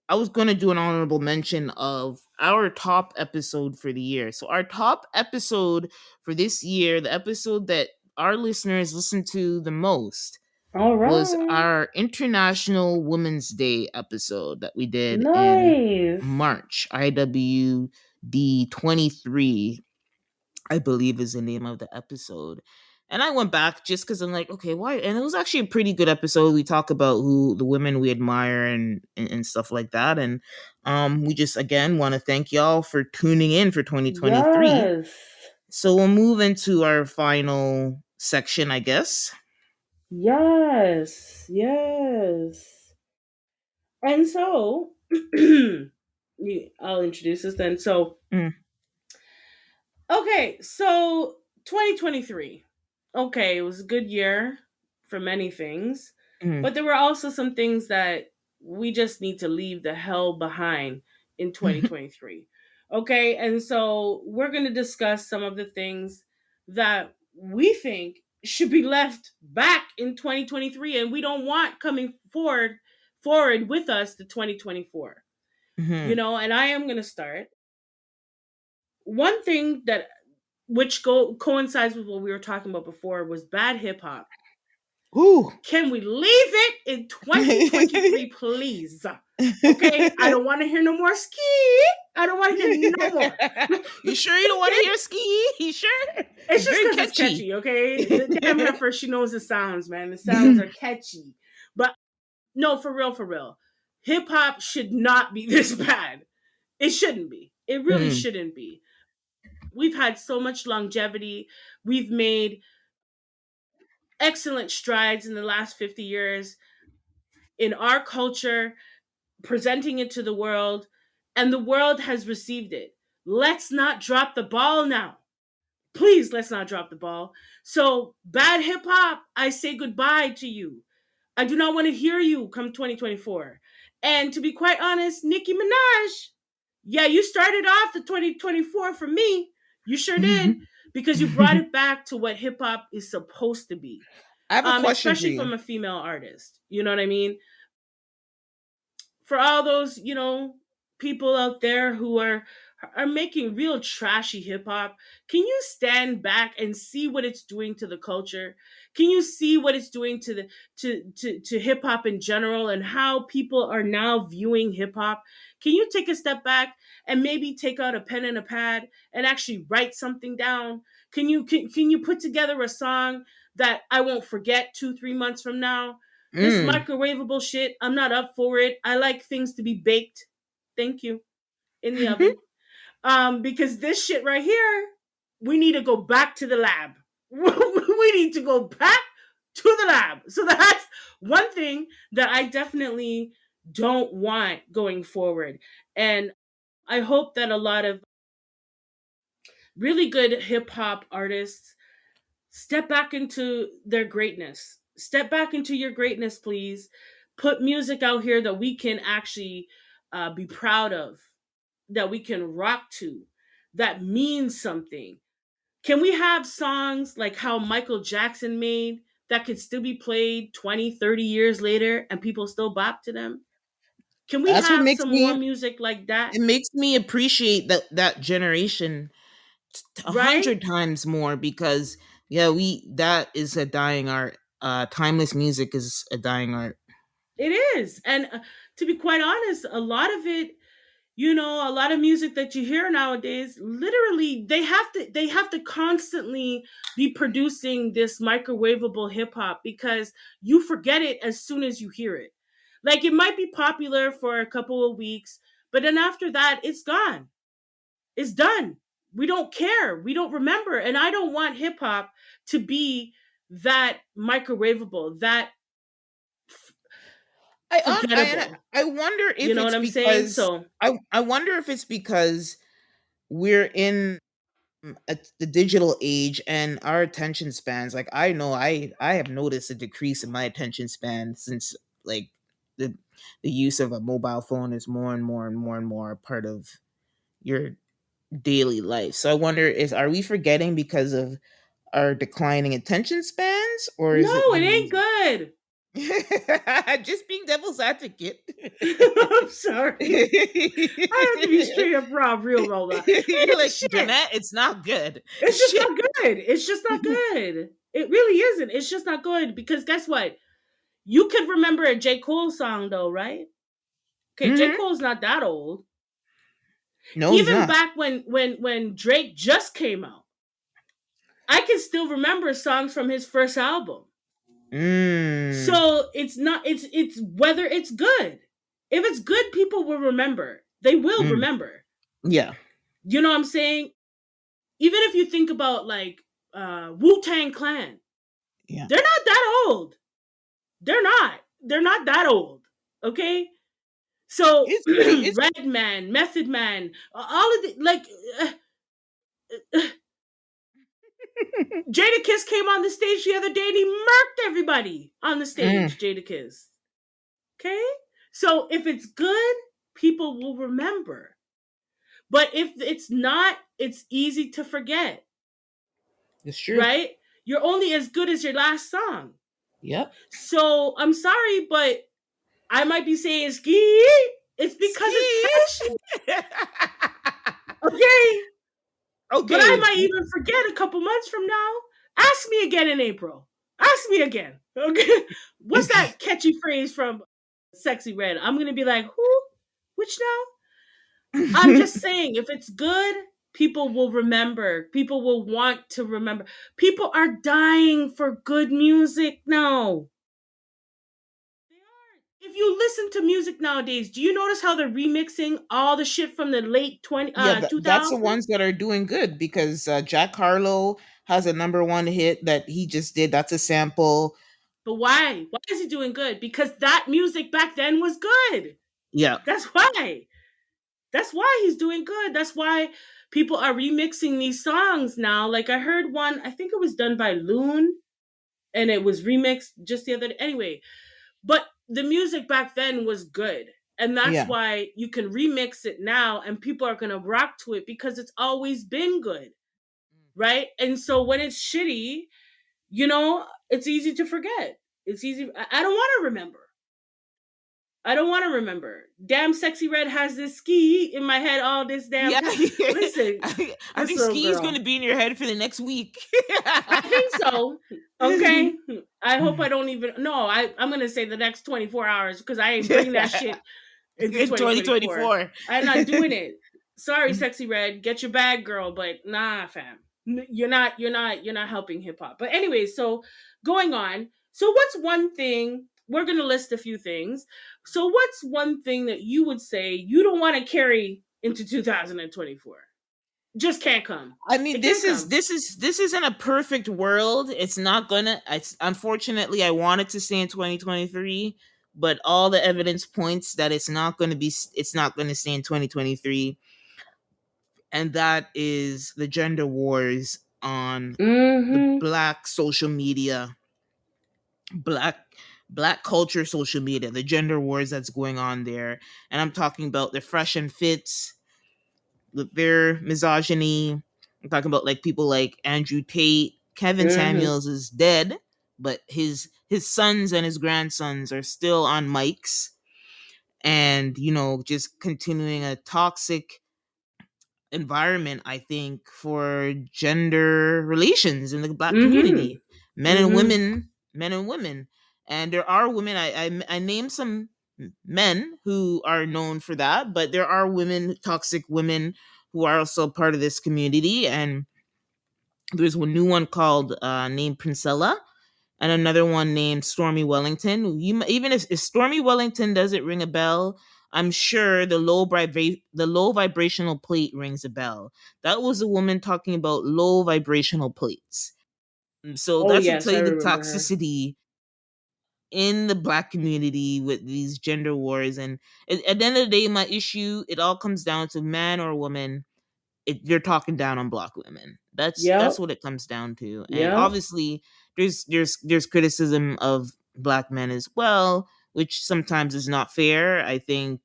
I was going to do an honorable mention of our top episode for the year. So our top episode for this year, the episode that our listeners listen to the most, All was right. our International Women's Day episode that we did in Nice. March. IWD 23, I believe, is the name of the episode. And I went back just because I'm like, okay, why? And it was actually a pretty good episode. We talk about who the women we admire and stuff like that. And we just again want to thank y'all for tuning in for 2023. Yes. So we'll move into our final section, I guess. Yes. Yes. And so I'll introduce this then. So, Mm, okay, so 2023. Okay, it was a good year for many things, mm. but there were also some things that we just need to leave the hell behind in 2023. Okay, and so we're going to discuss some of the things that we think should be left back in 2023 and we don't want coming forward with us to 2024. Mhm. And I am going to start. One thing that which coincides with what we were talking about before was bad hip hop. Ooh. Can we leave it in 2023, please? Okay, I don't want to hear no more ski. I don't want to hear no more. You sure you don't want to hear ski? You sure? It's just very because it's catchy, okay? The damn heifer, she knows the sounds, man. The sounds are catchy. But no, for real. Hip hop should not be this bad. It shouldn't be. It really Mm. shouldn't be. We've had so much longevity. We've made excellent strides in the last 50 years in our culture, presenting it to the world, and the world has received it. Let's not drop the ball now. Please, let's not drop the ball. So, bad hip hop, I say goodbye to you. I do not want to hear you come 2024. And to be quite honest, Nicki Minaj, yeah, you started off the 2024 for me. You sure did, because you brought it back to what hip hop is supposed to be. I have a question for Especially you. from a female artist. You know what I mean? For all those, people out there who are making real trashy hip hop, can you stand back and see what it's doing to the culture? Can you see what it's doing to the to hip hop in general and how people are now viewing hip hop? Can you take a step back and maybe take out a pen and a pad and actually write something down? Can you put together a song that I won't forget 2-3 months from now? This Mm. microwavable shit, I'm not up for it. I like things to be baked. Thank you. In the oven. Because this shit right here, we need to go back to the lab. We need to go back to the lab. So that's one thing that I definitely don't want going forward. And I hope that a lot of really good hip hop artists step back into their greatness. Step back into your greatness, please. Put music out here that we can actually be proud of, that we can rock to, that means something. Can we have songs like how Michael Jackson made that could still be played 20, 30 years later and people still bop to them? Can we That's what have makes some more me. music like that? It makes me appreciate that generation a Right? hundred times more because yeah, we that is a dying art. Timeless music is a dying art. It is. And to be quite honest, a lot of it, a lot of music that you hear nowadays, literally they have to constantly be producing this microwavable hip hop because you forget it as soon as you hear it. Like it might be popular for a couple of weeks, but then after that, it's gone. It's done. We don't care. We don't remember. And I don't want hip hop to be that microwavable, that forgettable. I wonder You if know what it's I'm saying? because So I wonder if it's because we're in the digital age and our attention spans. Like I know I have noticed a decrease in my attention span since like the the use of a mobile phone is more and more and more and more a part of your daily life. So I wonder, is are we forgetting because of our declining attention spans, or no, is it it ain't music? good. Just being devil's advocate. I'm sorry. I have to be straight up raw, real raw. You're Hey, like, shit. Jeanette, it's not good. It's just Shit. not good. It's just not good. It really isn't. It's just not good because guess what? You could remember a J. Cole song though, right? Okay, J. Hmm. Cole's not that old. No, he's Even not. back when Drake just came out, I can still remember songs from his first album. Mm. So it's not it's whether it's good. If it's good, people will remember. They will Mm. remember. Yeah. You know what I'm saying? Even if you think about like Wu-Tang Clan, Yeah. they're not that old. They're not. They're not that old. Okay? So It's pretty. It's Redman, Method Man, all of the like Jada Kiss came on the stage the other day and he murked everybody on the mm. stage. Jada Kiss. Okay? So if it's good, people will remember. But if it's not, it's easy to forget, It's true. right? You're only as good as your last song. Yep. So I'm sorry, but I might be saying ski. It's because it's Ski. catchy. Okay? But I Okay. might even forget a couple months from now. Ask me again in April. Ask me again. Okay? What's that catchy phrase from Sexy Red? I'm going to be like, who? Which now? I'm just saying, if it's good, people will remember. People will want to remember. People are dying for good music now. They are. If you listen to music nowadays, do you notice how they're remixing all the shit from the late Yeah, that's the 2000s? ones that are doing good because Jack Harlow has a number one hit that he just did. That's a sample. But why? Why is he doing good? Because that music back then was good. Yeah. That's why. That's why he's doing good. That's why people are remixing these songs now. Like I heard one, I think it was done by Loon and it was remixed just the other day. Anyway, but the music back then was good. And that's Yeah. why you can remix it now and people are going to rock to it because it's always been good. Right? And so when it's shitty, it's easy to forget. It's easy. I don't want to remember. I don't want to remember. Damn, Sexy Red has this ski in my head all this damn Yeah. time. Listen, I this think little ski is going girl. to be in your head for the next week. I think so. Okay. I hope I don't even. No, I'm going to say the next 24 hours because I ain't bringing that shit into In 2024. 2024. I'm not doing it. Sorry, Sexy Red. Get your bag, girl. But nah, fam. You're not helping hip hop. But anyway, so going on. So what's one thing? We're going to list a few things. So what's one thing that you would say you don't want to carry into 2024? Just can't come. I mean, It can't come. this isn't a perfect world. It's not gonna. It's unfortunately, I wanted to stay in 2023, but all the evidence points that it's not going to be. It's not going to stay in 2023, and that is the gender wars on the Mm-hmm. Black social media, black black culture social media, the gender wars that's going on there, and I'm talking about the Fresh and Fits, their misogyny. I'm talking about like people like Andrew Tate. Kevin Mm-hmm. Samuels is dead, but his sons and his grandsons are still on mics, and just continuing a toxic environment, I think, for gender relations in the Black Mm-hmm. community. Mm-hmm. Men and women. And there are women, I named some men who are known for that, but there are women, toxic women, who are also part of this community. And there's one new one called named Princella, and another one named Stormy Wellington. Even if Stormy Wellington doesn't ring a bell, I'm sure the low vibrational plate rings a bell. That was a woman talking about low vibrational plates. So Oh that's to yes, tell I you the remember her. toxicity in the black community with these gender wars. And at the end of the day, my issue, it all comes down to man or woman. You're talking down on black women. That's Yep. what it comes down to. And Yep. obviously, there's criticism of black men as well, which sometimes is not fair. I think,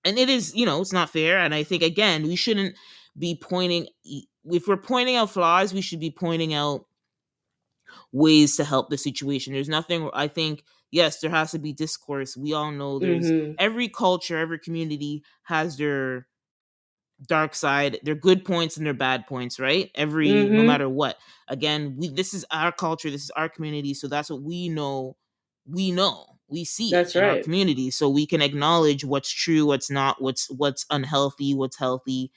and it is, it's not fair. And I think, again, we shouldn't be pointing. If we're pointing out flaws, we should be pointing out ways to help the situation. There's nothing, I think, yes, there has to be discourse. We all know there's Mhm. every culture, every community has their dark side, their good points and their bad points, right? No Mhm. matter what. Again, this is our culture, this is our community, so that's what we know. We see it That's in our right. community, so we can acknowledge what's true, what's not, what's unhealthy, what's healthy.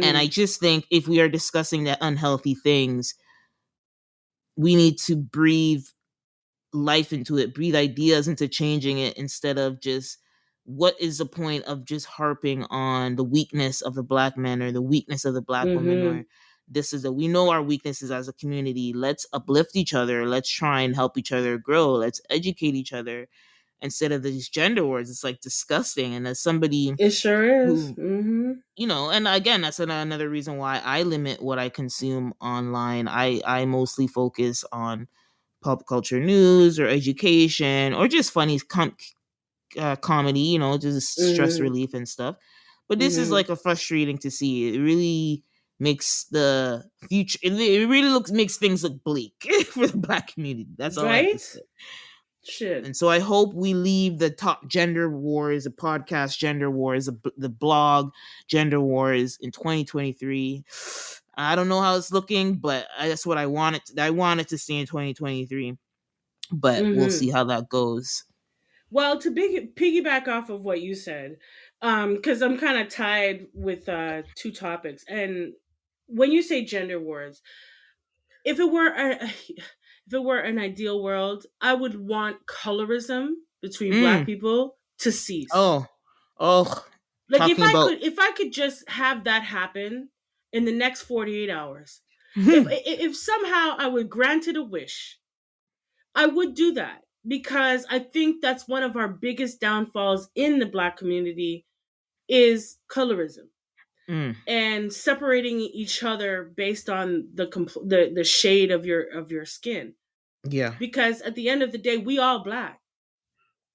And I Mhm. just think if we are discussing the unhealthy things, we need to breathe life into it, breathe ideas into changing it, instead of just, what is the point of just harping on the weakness of the black man or the weakness of the black woman, or Mhm. this is a, we know our weaknesses as a community. Let's uplift each other. Let's try and help each other grow. Let's educate each other instead of these gender wars. It's like disgusting. And as somebody It sure is. who, Mhm. and again, that's another reason why I limit what I consume online. I mostly focus on pop culture news or education or just funny comedy, just stress Mhm. relief and stuff. But this is Mhm. like a frustrating to see. It really makes the future. It really makes things look bleak for the black community. That's all I have to Right? say. Shit. And so I hope we leave the top gender wars, the podcast gender wars, the blog gender wars in 2023. I don't know how it's looking, but that's what I wanted. I wanted to stay in 2023, but we'll see Mhm. how that goes. Well, to piggyback off of what you said, because I'm kind of tied with two topics, and when you say gender wars, if it were if it were an ideal world, I would want colorism between black Mm. people to cease. Oh, oh, Like talking about. if I could just have that happen in the next 48 hours. If somehow I were granted a wish, I would do that because I think that's one of our biggest downfalls in the black community is colorism Mm, and separating each other based on the shade of your skin. yeah. Because at the end of the day, we all black.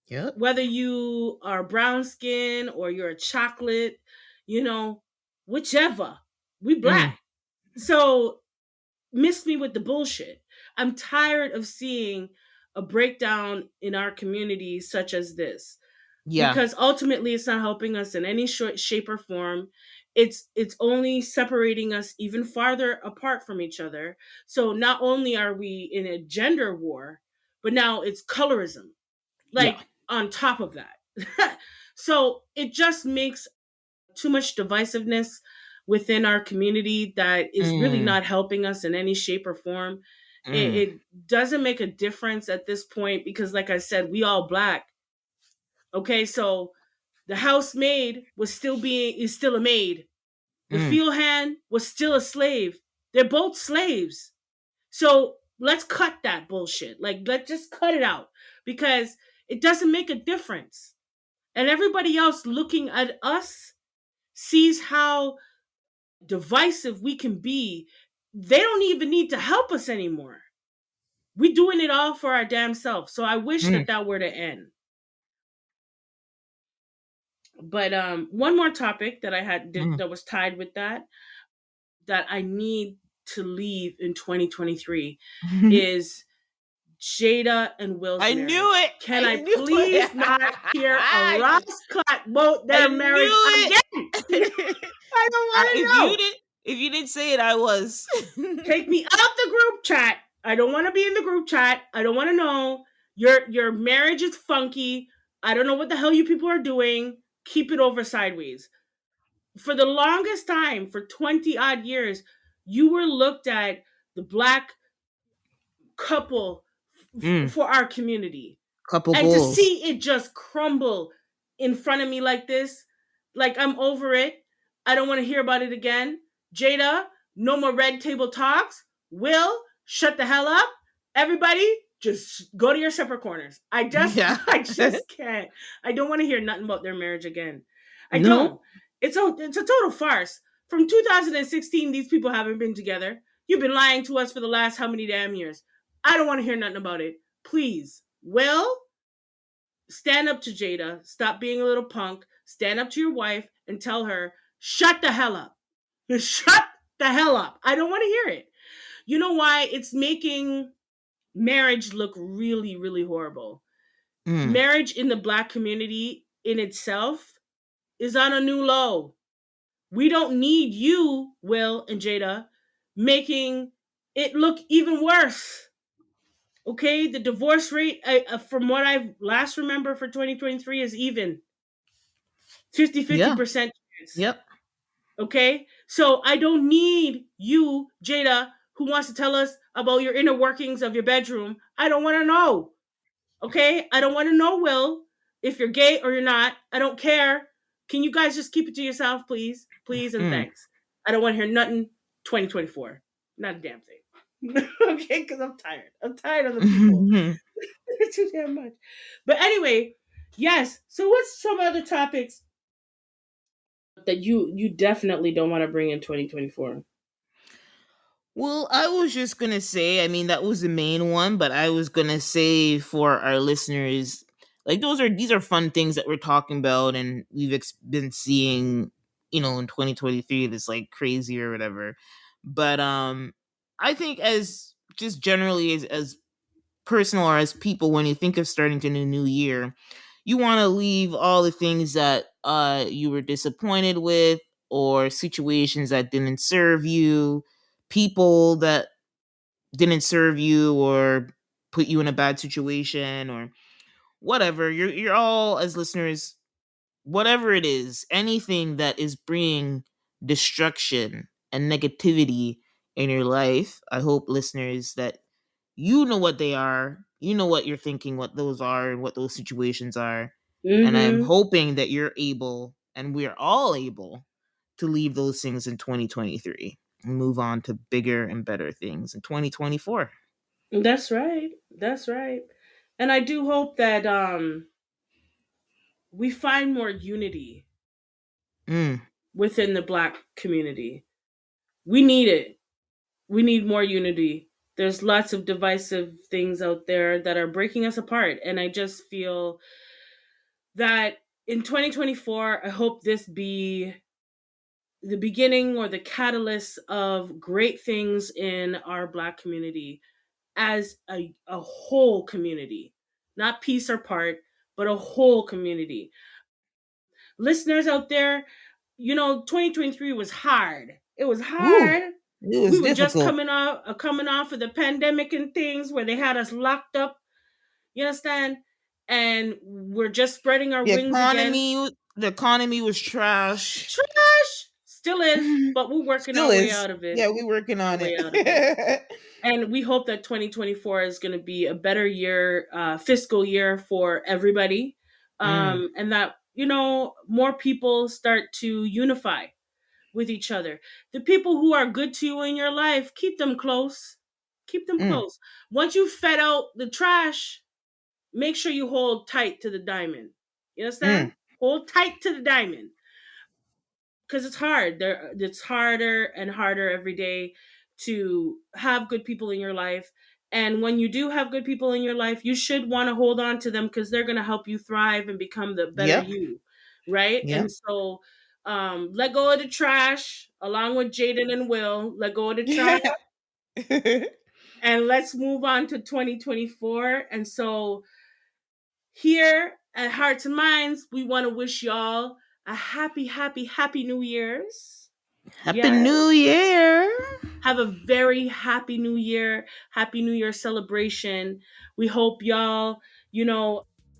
Yep. Whether you are brown skin or you're a chocolate, you know, whichever, we Mm, black. So miss me with the bullshit. I'm tired of seeing a breakdown in our community such as this yeah. because ultimately it's not helping us in any short shape or form. It's only separating us even farther apart from each other. So not only are we in a gender war, but now it's colorism Yeah. like on top of that. So it just makes too much divisiveness within our community that is really Mm, not helping us in any shape or form. mm, It doesn't make a difference at this point because, like I said, we all black. Okay, so the housemaid is still a maid. The mm. field hand was still a slave. They're both slaves. So let's cut that bullshit. Like let's just cut it out because it doesn't make a difference. And everybody else looking at us sees how divisive we can be. They don't even need to help us anymore. We're doing it all for our damn self. So I wish Mm, that that were to end. But one more topic that mm. that was tied with that I need to leave in 2023 is Jada and Will's I knew marriage. it. Can I I knew it. please not hear a last clap about I their marriage knew again? it. I don't want to know. If you didn't say it, I was. Take me out the group chat. I don't want to be in the group chat. I don't want to know. Your marriage is funky. I don't know what the hell you people are doing. Keep it over sideways. For the longest time, for 20 odd years, you were looked at the black couple Mm. for our community. Couple And to goals. see it just crumble in front of me like this, like I'm over it. I don't want to hear about it again. Jada, no more red table talks. Will, shut the hell up. Everybody, just go to your separate corners. Yeah. I just can't. I don't want to hear nothing about their marriage again. I No. don't. It's a total farce. From 2016, these people haven't been together. You've been lying to us for the last how many damn years? I don't want to hear nothing about it. Please, Will, stand up to Jada. Stop being a little punk. Stand up to your wife and tell her, shut the hell up. Shut the hell up. I don't want to hear it. You know why? It's making marriage look really, really horrible. Mm. Marriage in the Black community in itself is on a new low. We don't need you, Will and Jada, making it look even worse. Okay, the divorce rate, from what I last remember for 2023, is even 50 Yeah. percent chance. Yep. Okay, so I don't need you, Jada, who wants to tell us about your inner workings of your bedroom. I don't want to know. Okay, I don't want to know, Will, if you're gay or you're not. I don't care. Can you guys just keep it to yourself, please? Please and Mm. thanks. I don't want to hear nothing 2024. Not a damn thing. Okay, because I'm tired. I'm tired of the people. It's too damn much. But anyway, yes. So what's some other topics that you definitely don't want to bring in 2024? Well, I was just gonna say, I mean, that was the main one, but I was gonna say for our listeners, like these are fun things that we're talking about, and we've been seeing, in 2023, that's like crazy or whatever. But I think as just generally as personal or as people, when you think of starting to a new year, you want to leave all the things that you were disappointed with, or situations that didn't serve you, people that didn't serve you or put you in a bad situation, or whatever. You're all, as listeners, whatever it is, anything that is bringing destruction and negativity in your life, I hope, listeners, that you know what they are, you know what you're thinking, what those are, and what those situations are. And I'm Mm-hmm. hoping that you're able, and we're all able, to leave those things in 2023 and move on to bigger and better things in 2024. That's right. That's right. And I do hope that we find more unity Mm. within the Black community. We need it. We need more unity. There's lots of divisive things out there that are breaking us apart. And I just feel that in 2024, I hope this be the beginning or the catalyst of great things in our Black community as a whole community, not piece or part, but a whole community. Listeners out there, 2023 was hard. It was Ooh, hard. it We was were just difficult. coming off of the pandemic and things where they had us locked up. You understand? And we're just spreading our The wings again. economy, the economy was trash. Trash still is, but we're working Still our way is. out of it. Yeah, we working Our on way out of it. it. And we hope that 2024 is going to be a better year, fiscal year for everybody, Mm. and that more people start to unify with each other. The people who are good to you in your life, keep them close. Keep them Mm. close. Once you fed out the trash, make sure you hold tight to the diamond. You understand? Mm. Hold tight to the diamond, because it's hard. It's harder and harder every day to have good people in your life. And when you do have good people in your life, you should want to hold on to them because they're going to help you thrive and become the better Yep. you, right? Yep. And so, let go of the trash, along with Jaden and Will. Let go of the trash, and let's move on to 2024. And so, here at Hearts and Minds, we want to wish y'all a happy, happy, happy New Year's. Happy Yes. New Year. Have a very happy New Year. Happy New Year celebration. We hope y'all,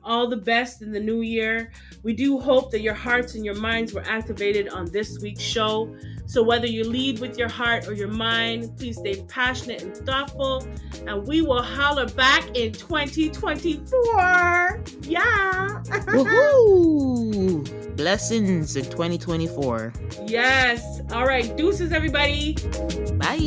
all the best in the new year. We do hope that your hearts and your minds were activated on this week's show. So whether you lead with your heart or your mind, please stay passionate and thoughtful. And we will holler back in 2024. Yeah. Woohoo! Blessings in 2024. Yes. All right. Deuces, everybody. Bye.